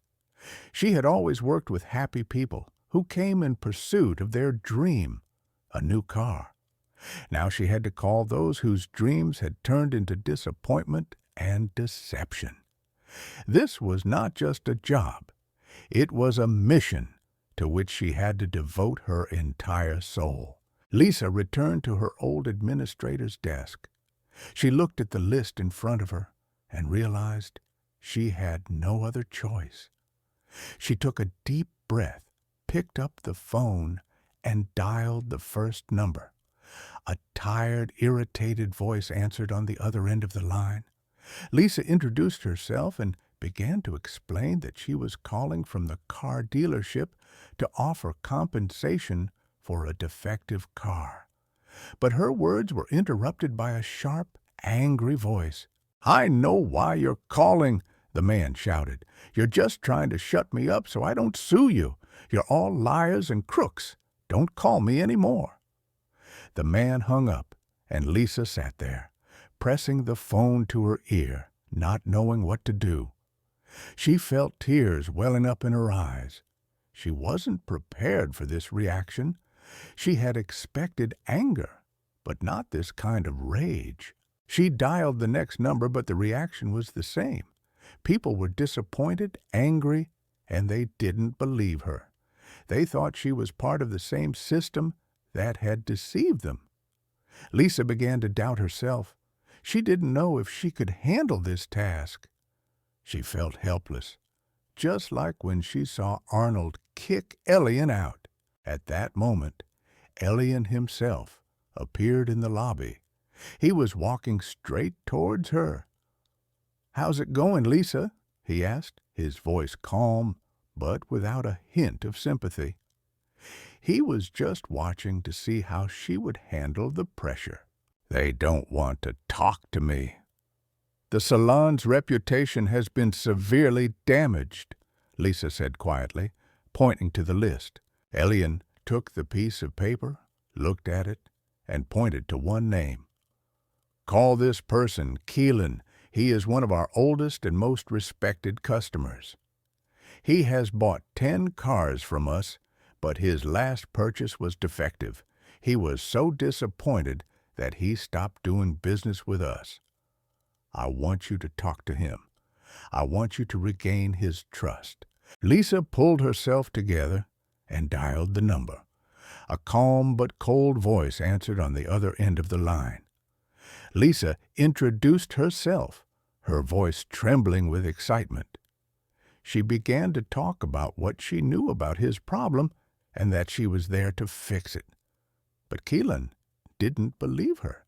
She had always worked with happy people who came in pursuit of their dream, a new car. Now she had to call those whose dreams had turned into disappointment and deception. This was not just a job. It was a mission to which she had to devote her entire soul. Lisa returned to her old administrator's desk. She looked at the list in front of her and realized she had no other choice. She took a deep breath, picked up the phone, and dialed the first number. A tired, irritated voice answered on the other end of the line. Lisa introduced herself and began to explain that she was calling from the car dealership to offer compensation for a defective car. But her words were interrupted by a sharp, angry voice. "I know why you're calling," the man shouted. "You're just trying to shut me up so I don't sue you. You're all liars and crooks. Don't call me any more." The man hung up, and Lisa sat there, pressing the phone to her ear, not knowing what to do. She felt tears welling up in her eyes. She wasn't prepared for this reaction. She had expected anger, but not this kind of rage. She dialed the next number, but the reaction was the same. People were disappointed, angry, and they didn't believe her. They thought she was part of the same system that had deceived them. Lisa began to doubt herself. She didn't know if she could handle this task. She felt helpless, just like when she saw Arnold kick Elian out. At that moment, Elian himself appeared in the lobby. He was walking straight towards her. "How's it going, Lisa?" he asked, his voice calm, but without a hint of sympathy. He was just watching to see how she would handle the pressure. "They don't want to talk to me. The salon's reputation has been severely damaged," Lisa said quietly, pointing to the list. Elian took the piece of paper, looked at it, and pointed to one name. "Call this person Keelan. He is one of our oldest and most respected customers. He has bought 10 cars from us, but his last purchase was defective. He was so disappointed that he stopped doing business with us. I want you to talk to him. I want you to regain his trust." Lisa pulled herself together and dialed the number. A calm but cold voice answered on the other end of the line. Lisa introduced herself, her voice trembling with excitement. She began to talk about what she knew about his problem and that she was there to fix it. But Keelan didn't believe her.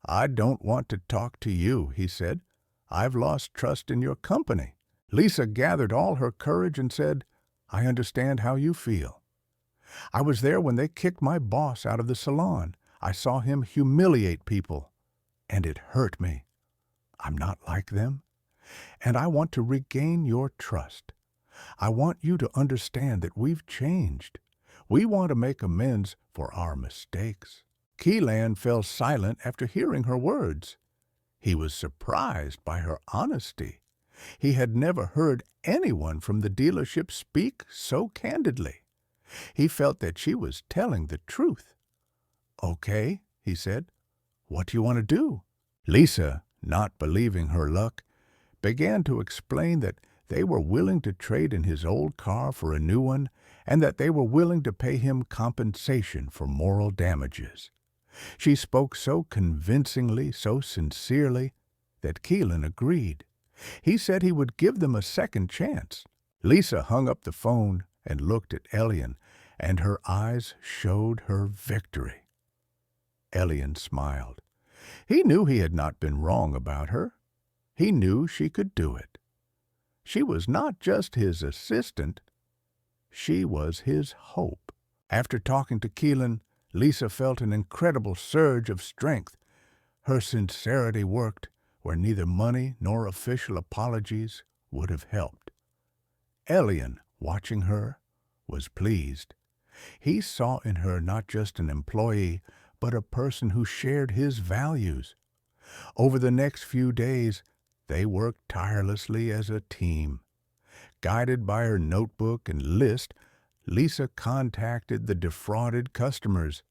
"I don't want to talk to you," he said. "I've lost trust in your company." Lisa gathered all her courage and said, "I understand how you feel. I was there when they kicked my boss out of the salon. I saw him humiliate people, and it hurt me. I'm not like them, and I want to regain your trust. I want you to understand that we've changed. We want to make amends for our mistakes." Keelan fell silent after hearing her words. He was surprised by her honesty. He had never heard anyone from the dealership speak so candidly. He felt that she was telling the truth. "Okay," he said. "What do you want to do?" Lisa, not believing her luck, began to explain that they were willing to trade in his old car for a new one and that they were willing to pay him compensation for moral damages. She spoke so convincingly, so sincerely, that Keelan agreed. He said he would give them a second chance. Lisa hung up the phone and looked at Elian, and her eyes showed her victory. Elian smiled. He knew he had not been wrong about her. He knew she could do it. She was not just his assistant. She was his hope. After talking to Keelan, Lisa felt an incredible surge of strength. Her sincerity worked where neither money nor official apologies would have helped. Elian, watching her, was pleased. He saw in her not just an employee, but a person who shared his values. Over the next few days, they worked tirelessly as a team. Guided by her notebook and list, Lisa contacted the defrauded customers.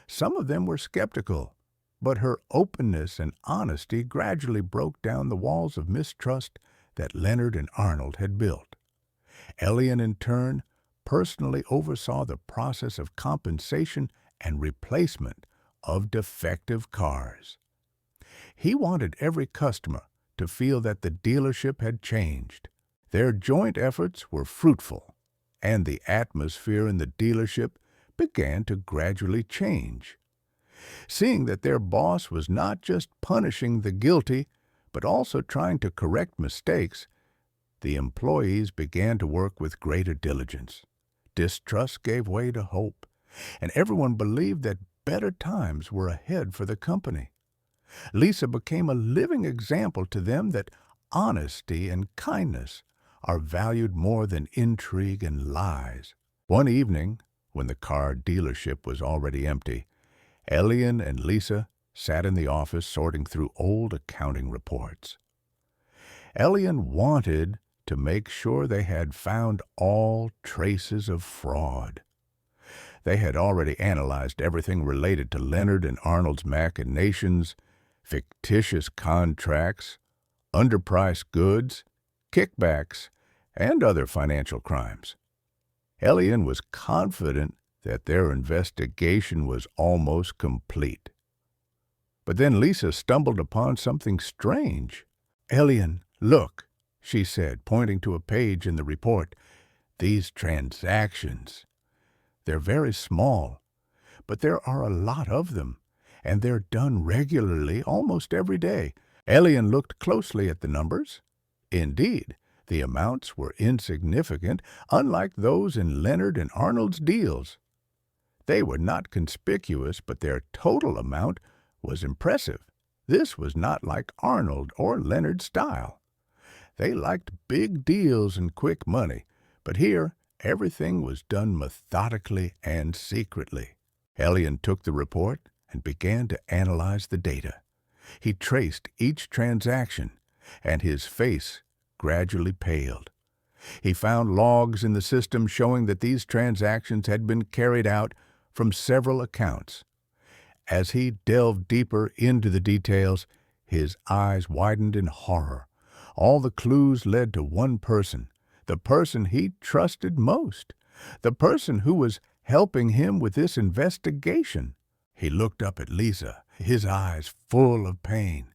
Some of them were skeptical, but her openness and honesty gradually broke down the walls of mistrust that Leonard and Arnold had built. Elian, in turn, personally oversaw the process of compensation and replacement of defective cars. He wanted every customer to feel that the dealership had changed. Their joint efforts were fruitful, and the atmosphere in the dealership began to gradually change. Seeing that their boss was not just punishing the guilty, but also trying to correct mistakes, the employees began to work with greater diligence. Distrust gave way to hope, and everyone believed that better times were ahead for the company. Lisa became a living example to them that honesty and kindness are valued more than intrigue and lies. One evening, when the car dealership was already empty, Elian and Lisa sat in the office sorting through old accounting reports. Elian wanted to make sure they had found all traces of fraud. They had already analyzed everything related to Leonard and Arnold's machinations, fictitious contracts, underpriced goods, kickbacks, and other financial crimes. Elian was confident that their investigation was almost complete. But then Lisa stumbled upon something strange. "Elian, look," she said, pointing to a page in the report. "These transactions, they're very small, but there are a lot of them, and they're done regularly almost every day." Elian looked closely at the numbers. Indeed, the amounts were insignificant, unlike those in Leonard and Arnold's deals. They were not conspicuous, but their total amount was impressive. This was not like Arnold or Leonard's style. They liked big deals and quick money, but here everything was done methodically and secretly. Elian took the report and began to analyze the data. He traced each transaction, and his face gradually paled. He found logs in the system showing that these transactions had been carried out from several accounts. As he delved deeper into the details, his eyes widened in horror. All the clues led to one person, the person he trusted most, the person who was helping him with this investigation. He looked up at Lisa, his eyes full of pain.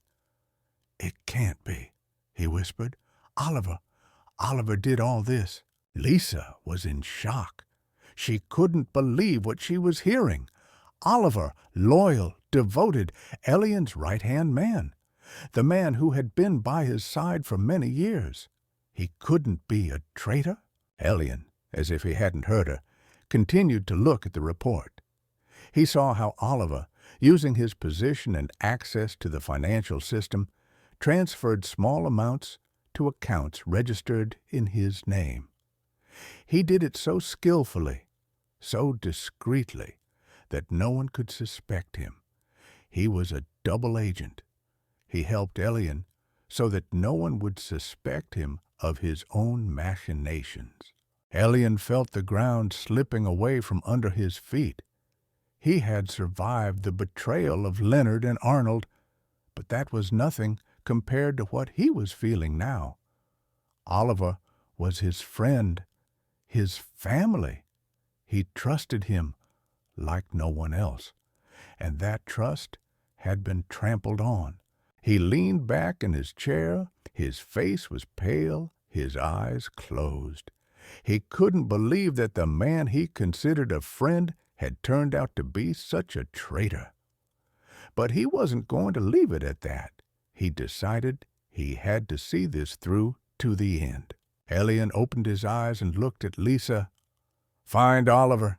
"It can't be," he whispered. Oliver did all this." Lisa was in shock. She couldn't believe what she was hearing. Oliver, loyal, devoted, Elian's right-hand man, the man who had been by his side for many years. He couldn't be a traitor? Elian, as if he hadn't heard her, continued to look at the report. He saw how Oliver, using his position and access to the financial system, transferred small amounts to accounts registered in his name. He did it so skillfully, so discreetly, that no one could suspect him. He was a double agent. He helped Elian so that no one would suspect him of his own machinations. Elian felt the ground slipping away from under his feet. He had survived the betrayal of Leonard and Arnold, but that was nothing compared to what he was feeling now. Oliver was his friend, his family. He trusted him like no one else, and that trust had been trampled on. He leaned back in his chair. His face was pale, his eyes closed. He couldn't believe that the man he considered a friend had turned out to be such a traitor. But he wasn't going to leave it at that. He decided he had to see this through to the end. Elian opened his eyes and looked at Lisa. "Find Oliver."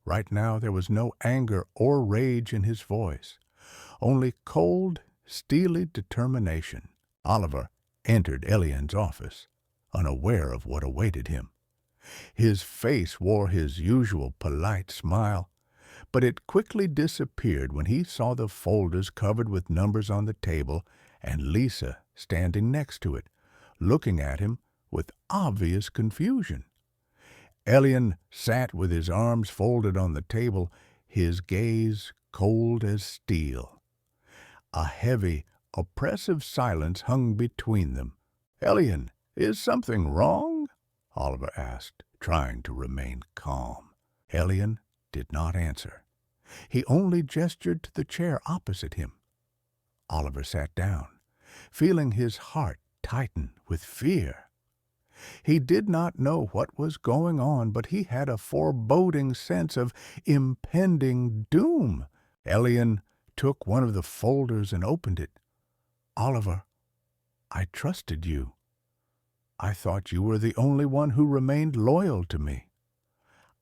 Right now there was no anger or rage in his voice, only cold, steely determination. Oliver entered Elian's office, unaware of what awaited him. His face wore his usual polite smile, but it quickly disappeared when he saw the folders covered with numbers on the table and Lisa standing next to it, looking at him with obvious confusion. Elian sat with his arms folded on the table, his gaze cold as steel. A heavy, oppressive silence hung between them. "Elian, is something wrong?" Oliver asked, trying to remain calm. Elian did not answer. He only gestured to the chair opposite him. Oliver sat down, feeling his heart tighten with fear. He did not know what was going on, but he had a foreboding sense of impending doom. Elian took one of the folders and opened it. "Oliver, I trusted you. I thought you were the only one who remained loyal to me.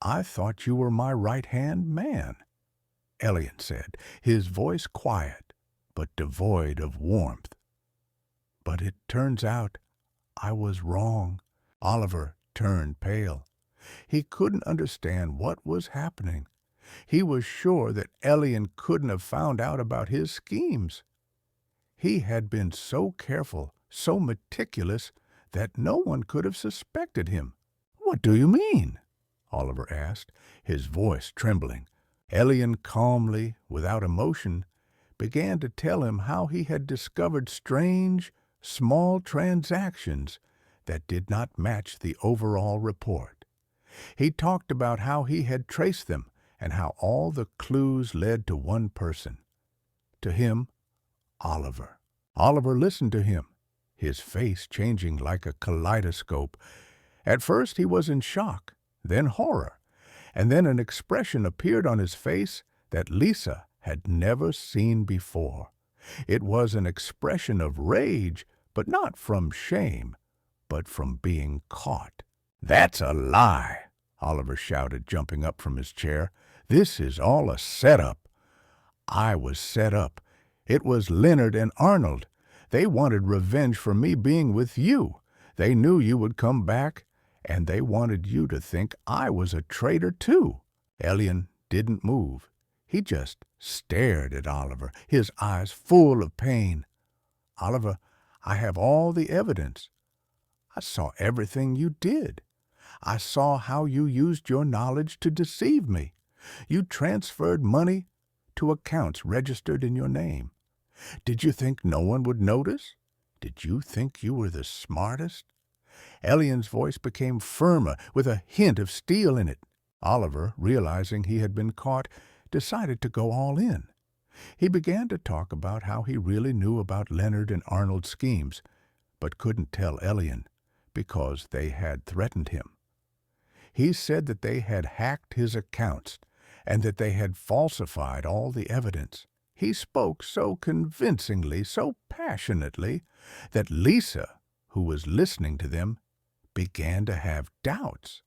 I thought you were my right-hand man," Elian said, his voice quiet but devoid of warmth. "But it turns out I was wrong." Oliver turned pale. He couldn't understand what was happening. He was sure that Elian couldn't have found out about his schemes. He had been so careful, so meticulous, that no one could have suspected him. "What do you mean?" Oliver asked, his voice trembling. Elian calmly, without emotion, began to tell him how he had discovered strange, small transactions that did not match the overall report. He talked about how he had traced them and how all the clues led to one person. To him, Oliver. Oliver listened to him, his face changing like a kaleidoscope. At first he was in shock, then horror, and then an expression appeared on his face that Lisa had never seen before. It was an expression of rage, but not from shame, but from being caught. "That's a lie!" Oliver shouted, jumping up from his chair. "This is all a setup." "I was set up. It was Leonard and Arnold. They wanted revenge for me being with you. They knew you would come back, and they wanted you to think I was a traitor too." Elian didn't move. He just stared at Oliver, his eyes full of pain. "Oliver, I have all the evidence. I saw everything you did. I saw how you used your knowledge to deceive me. You transferred money to accounts registered in your name. Did you think no one would notice? Did you think you were the smartest?" Elian's voice became firmer, with a hint of steel in it. Oliver, realizing he had been caught, decided to go all in. He began to talk about how he really knew about Leonard and Arnold's schemes, but couldn't tell Elian because they had threatened him. He said that they had hacked his accounts and that they had falsified all the evidence. He spoke so convincingly, so passionately, that Lisa, who was listening to them, began to have doubts.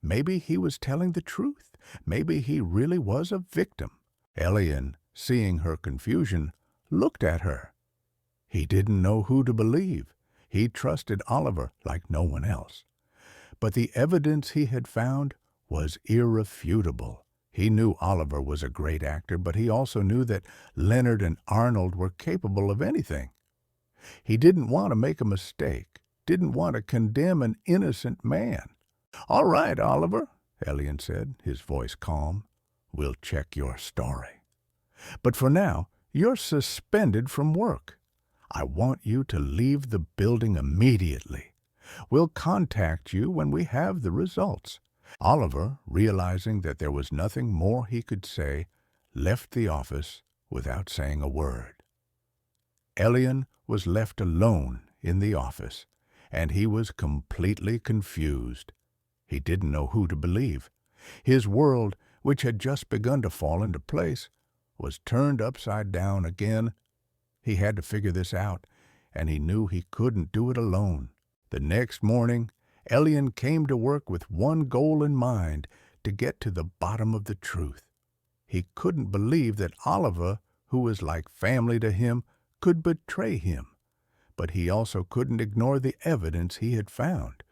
Maybe he was telling the truth. Maybe he really was a victim. Elian, seeing her confusion, looked at her. He didn't know who to believe. He trusted Oliver like no one else. But the evidence he had found was irrefutable. He knew Oliver was a great actor, but he also knew that Leonard and Arnold were capable of anything. He didn't want to make a mistake, didn't want to condemn an innocent man. "All right, Oliver," Elian said, his voice calm. "We'll check your story. But for now, you're suspended from work. I want you to leave the building immediately. We'll contact you when we have the results." Oliver, realizing that there was nothing more he could say, left the office without saying a word. Elian was left alone in the office, and he was completely confused. He didn't know who to believe. His world, which had just begun to fall into place, was turned upside down again. He had to figure this out, and he knew he couldn't do it alone. The next morning, Elian came to work with one goal in mind, to get to the bottom of the truth. He couldn't believe that Oliver, who was like family to him, could betray him. But he also couldn't ignore the evidence he had found.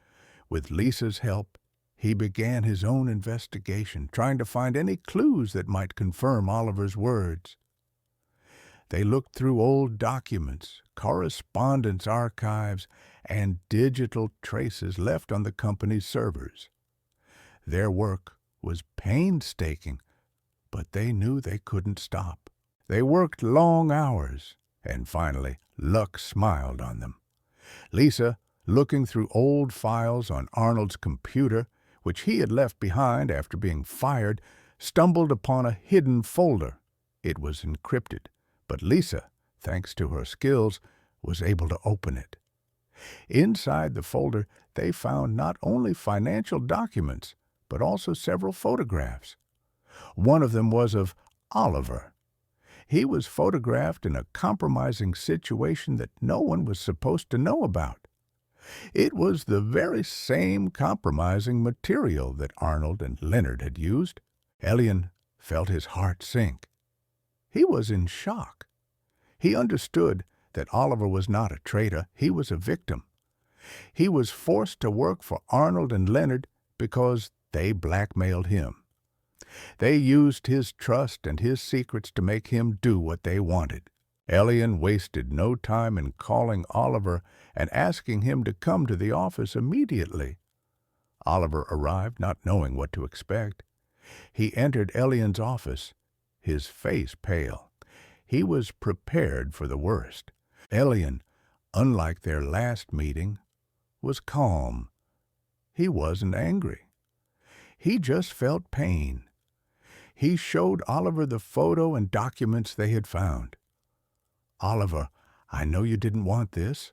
With Lisa's help, He began his own investigation, trying to find any clues that might confirm Oliver's words. They looked through old documents, correspondence archives, and digital traces left on the company's servers. Their work was painstaking, but they knew they couldn't stop. They worked long hours, and finally, luck smiled on them. Lisa, looking through old files on Arnold's computer, which he had left behind after being fired, stumbled upon a hidden folder. It was encrypted, but Lisa, thanks to her skills, was able to open it. Inside the folder, they found not only financial documents, but also several photographs. One of them was of Oliver. He was photographed in a compromising situation that no one was supposed to know about. It was the very same compromising material that Arnold and Leonard had used. Elian felt his heart sink. He was in shock. He understood that Oliver was not a traitor, he was a victim. He was forced to work for Arnold and Leonard because they blackmailed him. They used his trust and his secrets to make him do what they wanted. Elian wasted no time in calling Oliver and asking him to come to the office immediately. Oliver arrived, not knowing what to expect. He entered Elian's office, his face pale. He was prepared for the worst. Elian, unlike their last meeting, was calm. He wasn't angry. He just felt pain. He showed Oliver the photo and documents they had found. "Oliver, I know you didn't want this."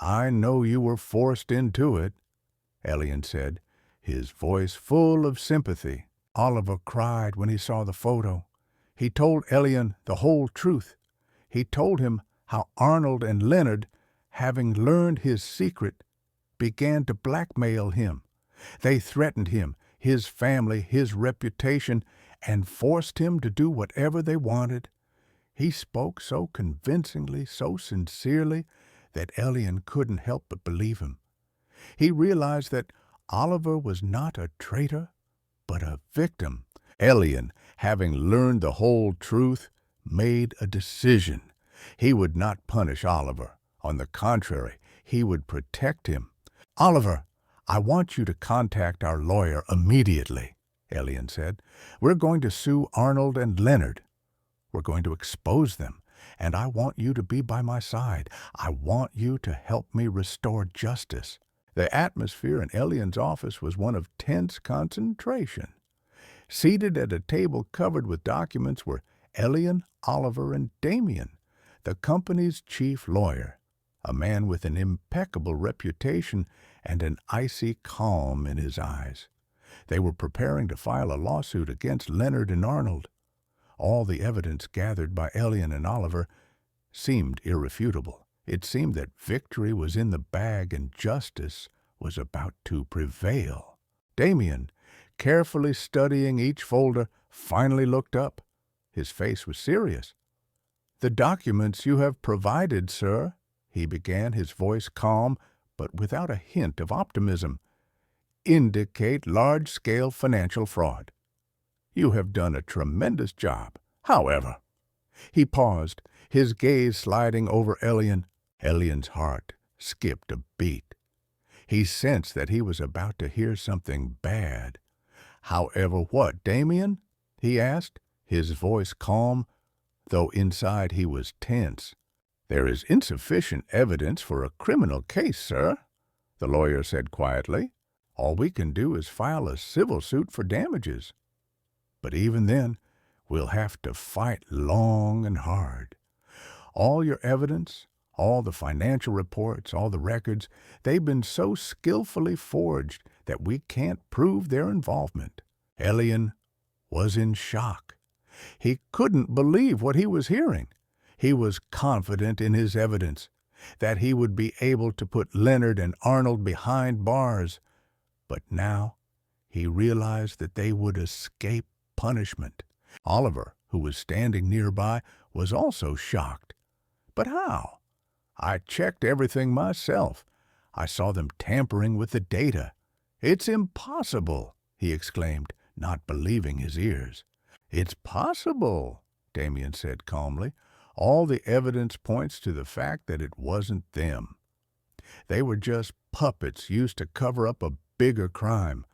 "I know you were forced into it," Elian said, his voice full of sympathy. Oliver cried when he saw the photo. He told Elian the whole truth. He told him how Arnold and Leonard, having learned his secret, began to blackmail him. They threatened him, his family, his reputation, and forced him to do whatever they wanted. He spoke so convincingly, so sincerely, that Elian couldn't help but believe him. He realized that Oliver was not a traitor, but a victim. Elian, having learned the whole truth, made a decision. He would not punish Oliver. On the contrary, he would protect him. "Oliver, I want you to contact our lawyer immediately," Elian said. "We're going to sue Arnold and Leonard. We're going to expose them, and I want you to be by my side. I want you to help me restore justice." The atmosphere in Elian's office was one of tense concentration. Seated at a table covered with documents were Elian, Oliver, and Damien, the company's chief lawyer, a man with an impeccable reputation and an icy calm in his eyes. They were preparing to file a lawsuit against Leonard and Arnold. All the evidence gathered by Elian and Oliver seemed irrefutable. It seemed that victory was in the bag and justice was about to prevail. Damien, carefully studying each folder, finally looked up. His face was serious. "The documents you have provided, sir," he began, his voice calm, but without a hint of optimism, "indicate large-scale financial fraud. You have done a tremendous job. However," he paused, his gaze sliding over Elian. Elian's heart skipped a beat. He sensed that he was about to hear something bad. "However what, Damien?" he asked, his voice calm, though inside he was tense. "There is insufficient evidence for a criminal case, sir," the lawyer said quietly. "All we can do is file a civil suit for damages. But even then, we'll have to fight long and hard. All your evidence, all the financial reports, all the records, they've been so skillfully forged that we can't prove their involvement." Elian was in shock. He couldn't believe what he was hearing. He was confident in his evidence, that he would be able to put Leonard and Arnold behind bars. But now he realized that they would escape punishment. Oliver, who was standing nearby, was also shocked. "But how? I checked everything myself. I saw them tampering with the data," "It's impossible!" he exclaimed, not believing his ears. "It's possible," Damien said calmly. "All the evidence points to the fact that it wasn't them. They were just puppets used to cover up a bigger crime.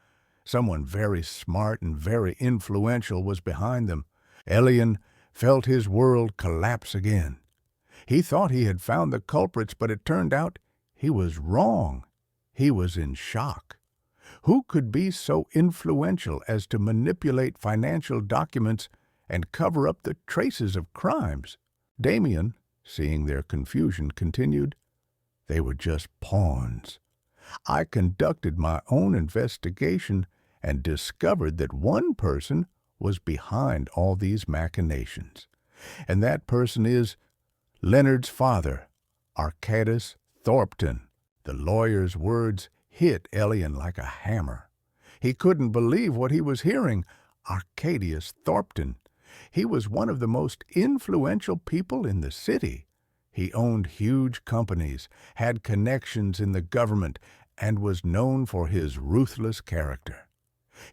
Someone very smart and very influential was behind them." Elian felt his world collapse again. He thought he had found the culprits, but it turned out he was wrong. He was in shock. Who could be so influential as to manipulate financial documents and cover up the traces of crimes? Damien, seeing their confusion, continued, "They were just pawns. I conducted my own investigation and discovered that one person was behind all these machinations. And that person is Leonard's father, Arcadis Thornton." The lawyer's words hit Elian like a hammer. He couldn't believe what he was hearing. Arcadius Thornton. He was one of the most influential people in the city. He owned huge companies, had connections in the government, and was known for his ruthless character.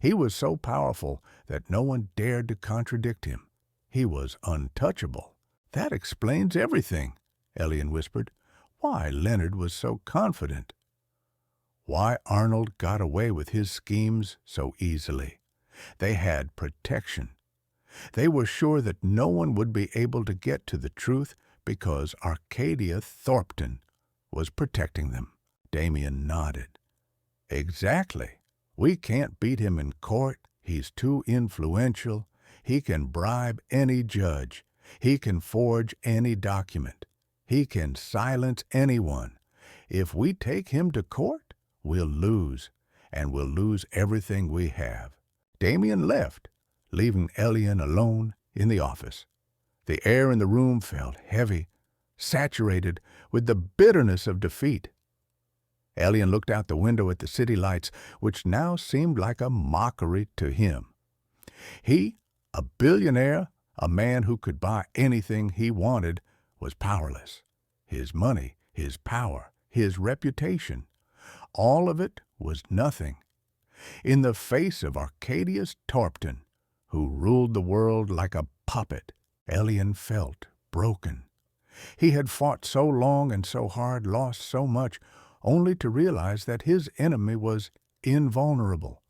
He was so powerful that no one dared to contradict him. He was untouchable. "That explains everything," Elian whispered. "Why Leonard was so confident. Why Arnold got away with his schemes so easily. They had protection. They were sure that no one would be able to get to the truth because Arcadia Thornton was protecting them." Damien nodded. "Exactly. We can't beat him in court. He's too influential. He can bribe any judge. He can forge any document. He can silence anyone. If we take him to court, we'll lose, and we'll lose everything we have." Damien left, leaving Elian alone in the office. The air in the room felt heavy, saturated with the bitterness of defeat. Elian looked out the window at the city lights, which now seemed like a mockery to him. He, a billionaire, a man who could buy anything he wanted, was powerless. His money, his power, his reputation, all of it was nothing. In the face of Arcadius Thornton, who ruled the world like a puppet, Elian felt broken. He had fought so long and so hard, lost so much, only to realize that his enemy was invulnerable.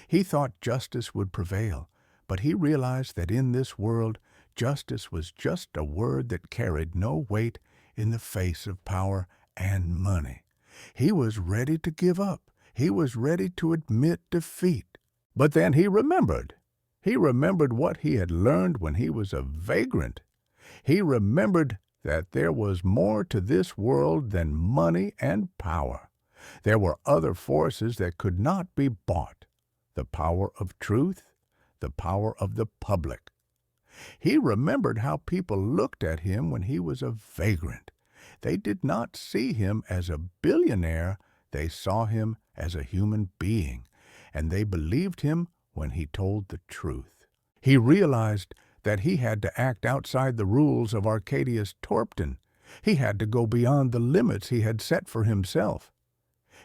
He thought justice would prevail, but he realized that in this world, justice was just a word that carried no weight in the face of power and money. He was ready to give up. He was ready to admit defeat. But then he remembered. He remembered what he had learned when he was a vagrant. He remembered that there was more to this world than money and power. There were other forces that could not be bought. The power of truth, the power of the public. He remembered how people looked at him when he was a vagrant. They did not see him as a billionaire. They saw him as a human being, and they believed him when he told the truth. He realized that he had to act outside the rules of Arcadius Thornton. He had to go beyond the limits he had set for himself.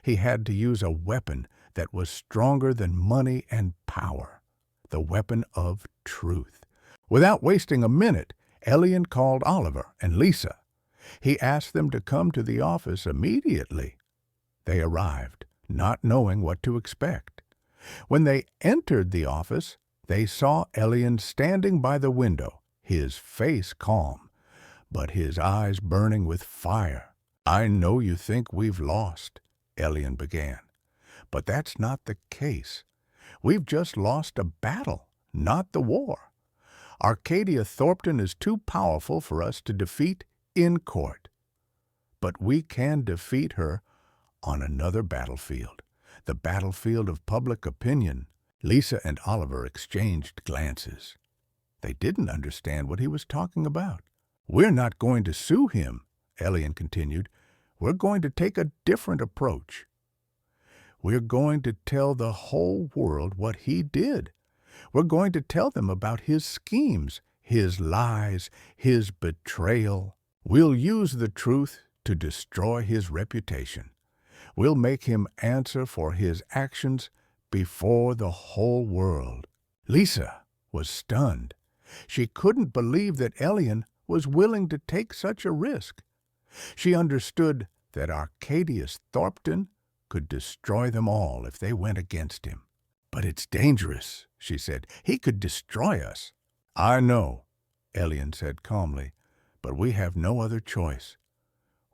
He had to use a weapon that was stronger than money and power, the weapon of truth. Without wasting a minute, Elian called Oliver and Lisa. He asked them to come to the office immediately. They arrived, not knowing what to expect. When they entered the office, they saw Elian standing by the window, his face calm, but his eyes burning with fire. "I know you think we've lost," Elian began, "but that's not the case. We've just lost a battle, not the war. Arcadia Thornton is too powerful for us to defeat in court. But we can defeat her on another battlefield, the battlefield of public opinion." Lisa and Oliver exchanged glances. They didn't understand what he was talking about. "We're not going to sue him," Elian continued. "We're going to take a different approach. We're going to tell the whole world what he did. We're going to tell them about his schemes, his lies, his betrayal. We'll use the truth to destroy his reputation. We'll make him answer for his actions before the whole world." Lisa was stunned. She couldn't believe that Elian was willing to take such a risk. She understood that Arcadius Thornton could destroy them all if they went against him. "But it's dangerous," she said. "He could destroy us." "I know," Elian said calmly, "but we have no other choice.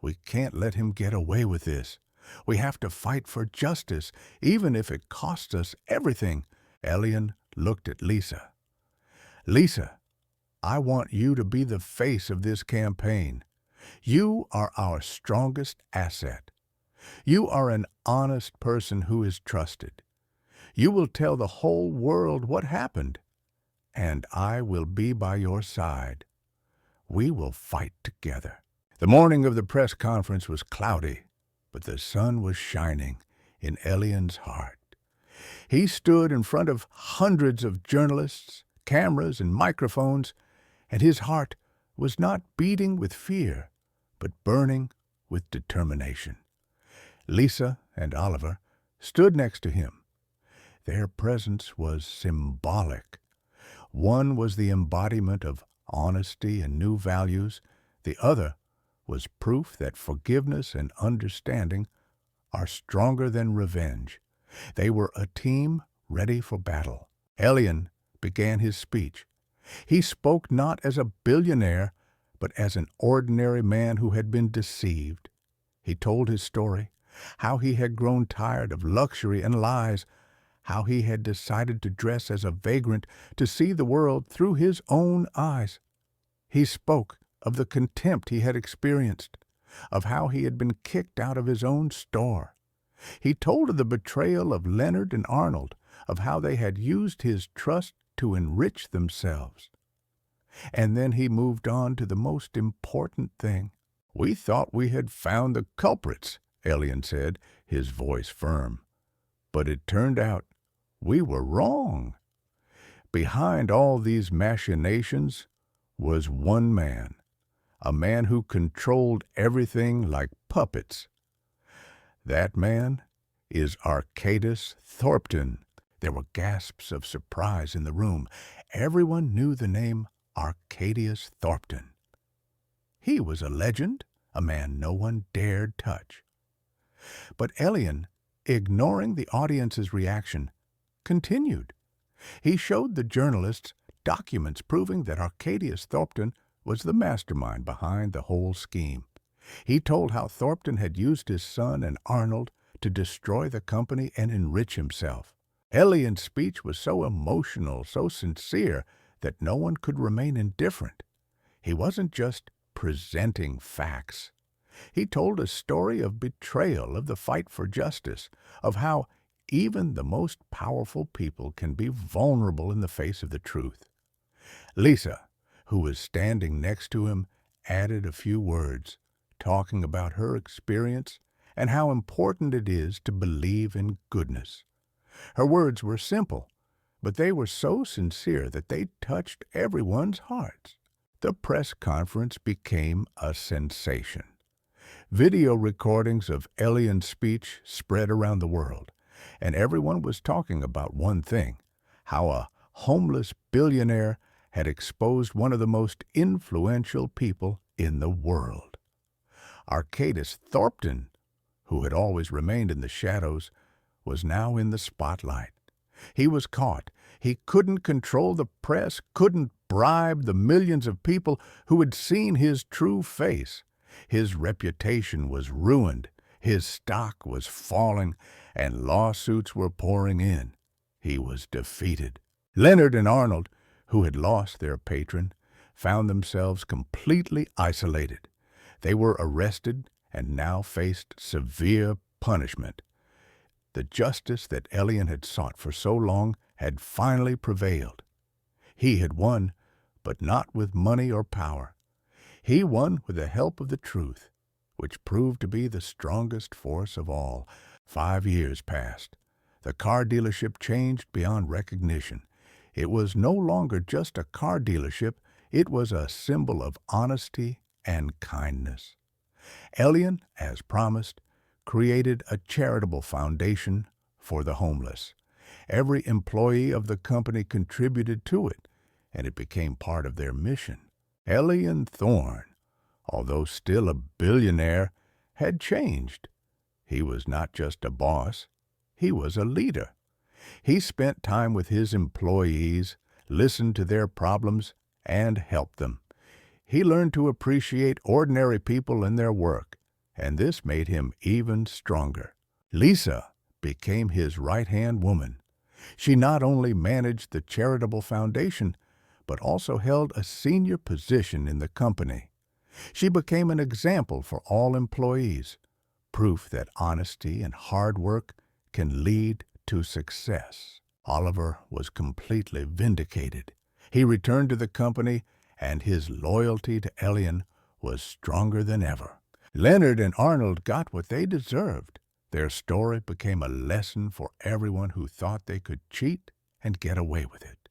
We can't let him get away with this. We have to fight for justice, even if it costs us everything." Elian looked at Lisa. "Lisa, I want you to be the face of this campaign. You are our strongest asset. You are an honest person who is trusted. You will tell the whole world what happened, and I will be by your side. We will fight together." The morning of the press conference was cloudy, but the sun was shining in Elian's heart. He stood in front of hundreds of journalists, cameras, and microphones, and his heart was not beating with fear, but burning with determination. Lisa and Oliver stood next to him. Their presence was symbolic. One was the embodiment of honesty and new values. The other was proof that forgiveness and understanding are stronger than revenge. They were a team ready for battle. Elian began his speech. He spoke not as a billionaire, but as an ordinary man who had been deceived. He told his story, how he had grown tired of luxury and lies, how he had decided to dress as a vagrant to see the world through his own eyes. He spoke of the contempt he had experienced, of how he had been kicked out of his own store. He told of the betrayal of Leonard and Arnold, of how they had used his trust to enrich themselves. And then he moved on to the most important thing. "We thought we had found the culprits," Elian said, his voice firm. "But it turned out we were wrong. Behind all these machinations was one man, a man who controlled everything like puppets. That man is Arcadius Thornton." There were gasps of surprise in the room. Everyone knew the name Arcadius Thornton. He was a legend, a man no one dared touch. But Elian, ignoring the audience's reaction, continued. He showed the journalists documents proving that Arcadius Thornton was the mastermind behind the whole scheme. He told how Thornton had used his son and Arnold to destroy the company and enrich himself. Elian's speech was so emotional, so sincere, that no one could remain indifferent. He wasn't just presenting facts. He told a story of betrayal, of the fight for justice, of how even the most powerful people can be vulnerable in the face of the truth. Lisa, who was standing next to him, added a few words, talking about her experience and how important it is to believe in goodness. Her words were simple, but they were so sincere that they touched everyone's hearts. The press conference became a sensation. Video recordings of Elian's speech spread around the world, and everyone was talking about one thing, how a homeless billionaire had exposed one of the most influential people in the world. Arcadius Thornton, who had always remained in the shadows, was now in the spotlight. He was caught. He couldn't control the press, couldn't bribe the millions of people who had seen his true face. His reputation was ruined, his stock was falling, and lawsuits were pouring in. He was defeated. Leonard and Arnold, who had lost their patron, found themselves completely isolated. They were arrested and now faced severe punishment. The justice that Elian had sought for so long had finally prevailed. He had won, but not with money or power. He won with the help of the truth, which proved to be the strongest force of all. 5 years passed. The car dealership changed beyond recognition. It was no longer just a car dealership, it was a symbol of honesty and kindness. Elian, as promised, created a charitable foundation for the homeless. Every employee of the company contributed to it, and it became part of their mission. Elian Thorne, although still a billionaire, had changed. He was not just a boss, he was a leader. He spent time with his employees, listened to their problems, and helped them. He learned to appreciate ordinary people and their work, and this made him even stronger. Lisa became his right-hand woman. She not only managed the charitable foundation, but also held a senior position in the company. She became an example for all employees, proof that honesty and hard work can lead to success. Oliver was completely vindicated. He returned to the company, and his loyalty to Elian was stronger than ever. Leonard and Arnold got what they deserved. Their story became a lesson for everyone who thought they could cheat and get away with it.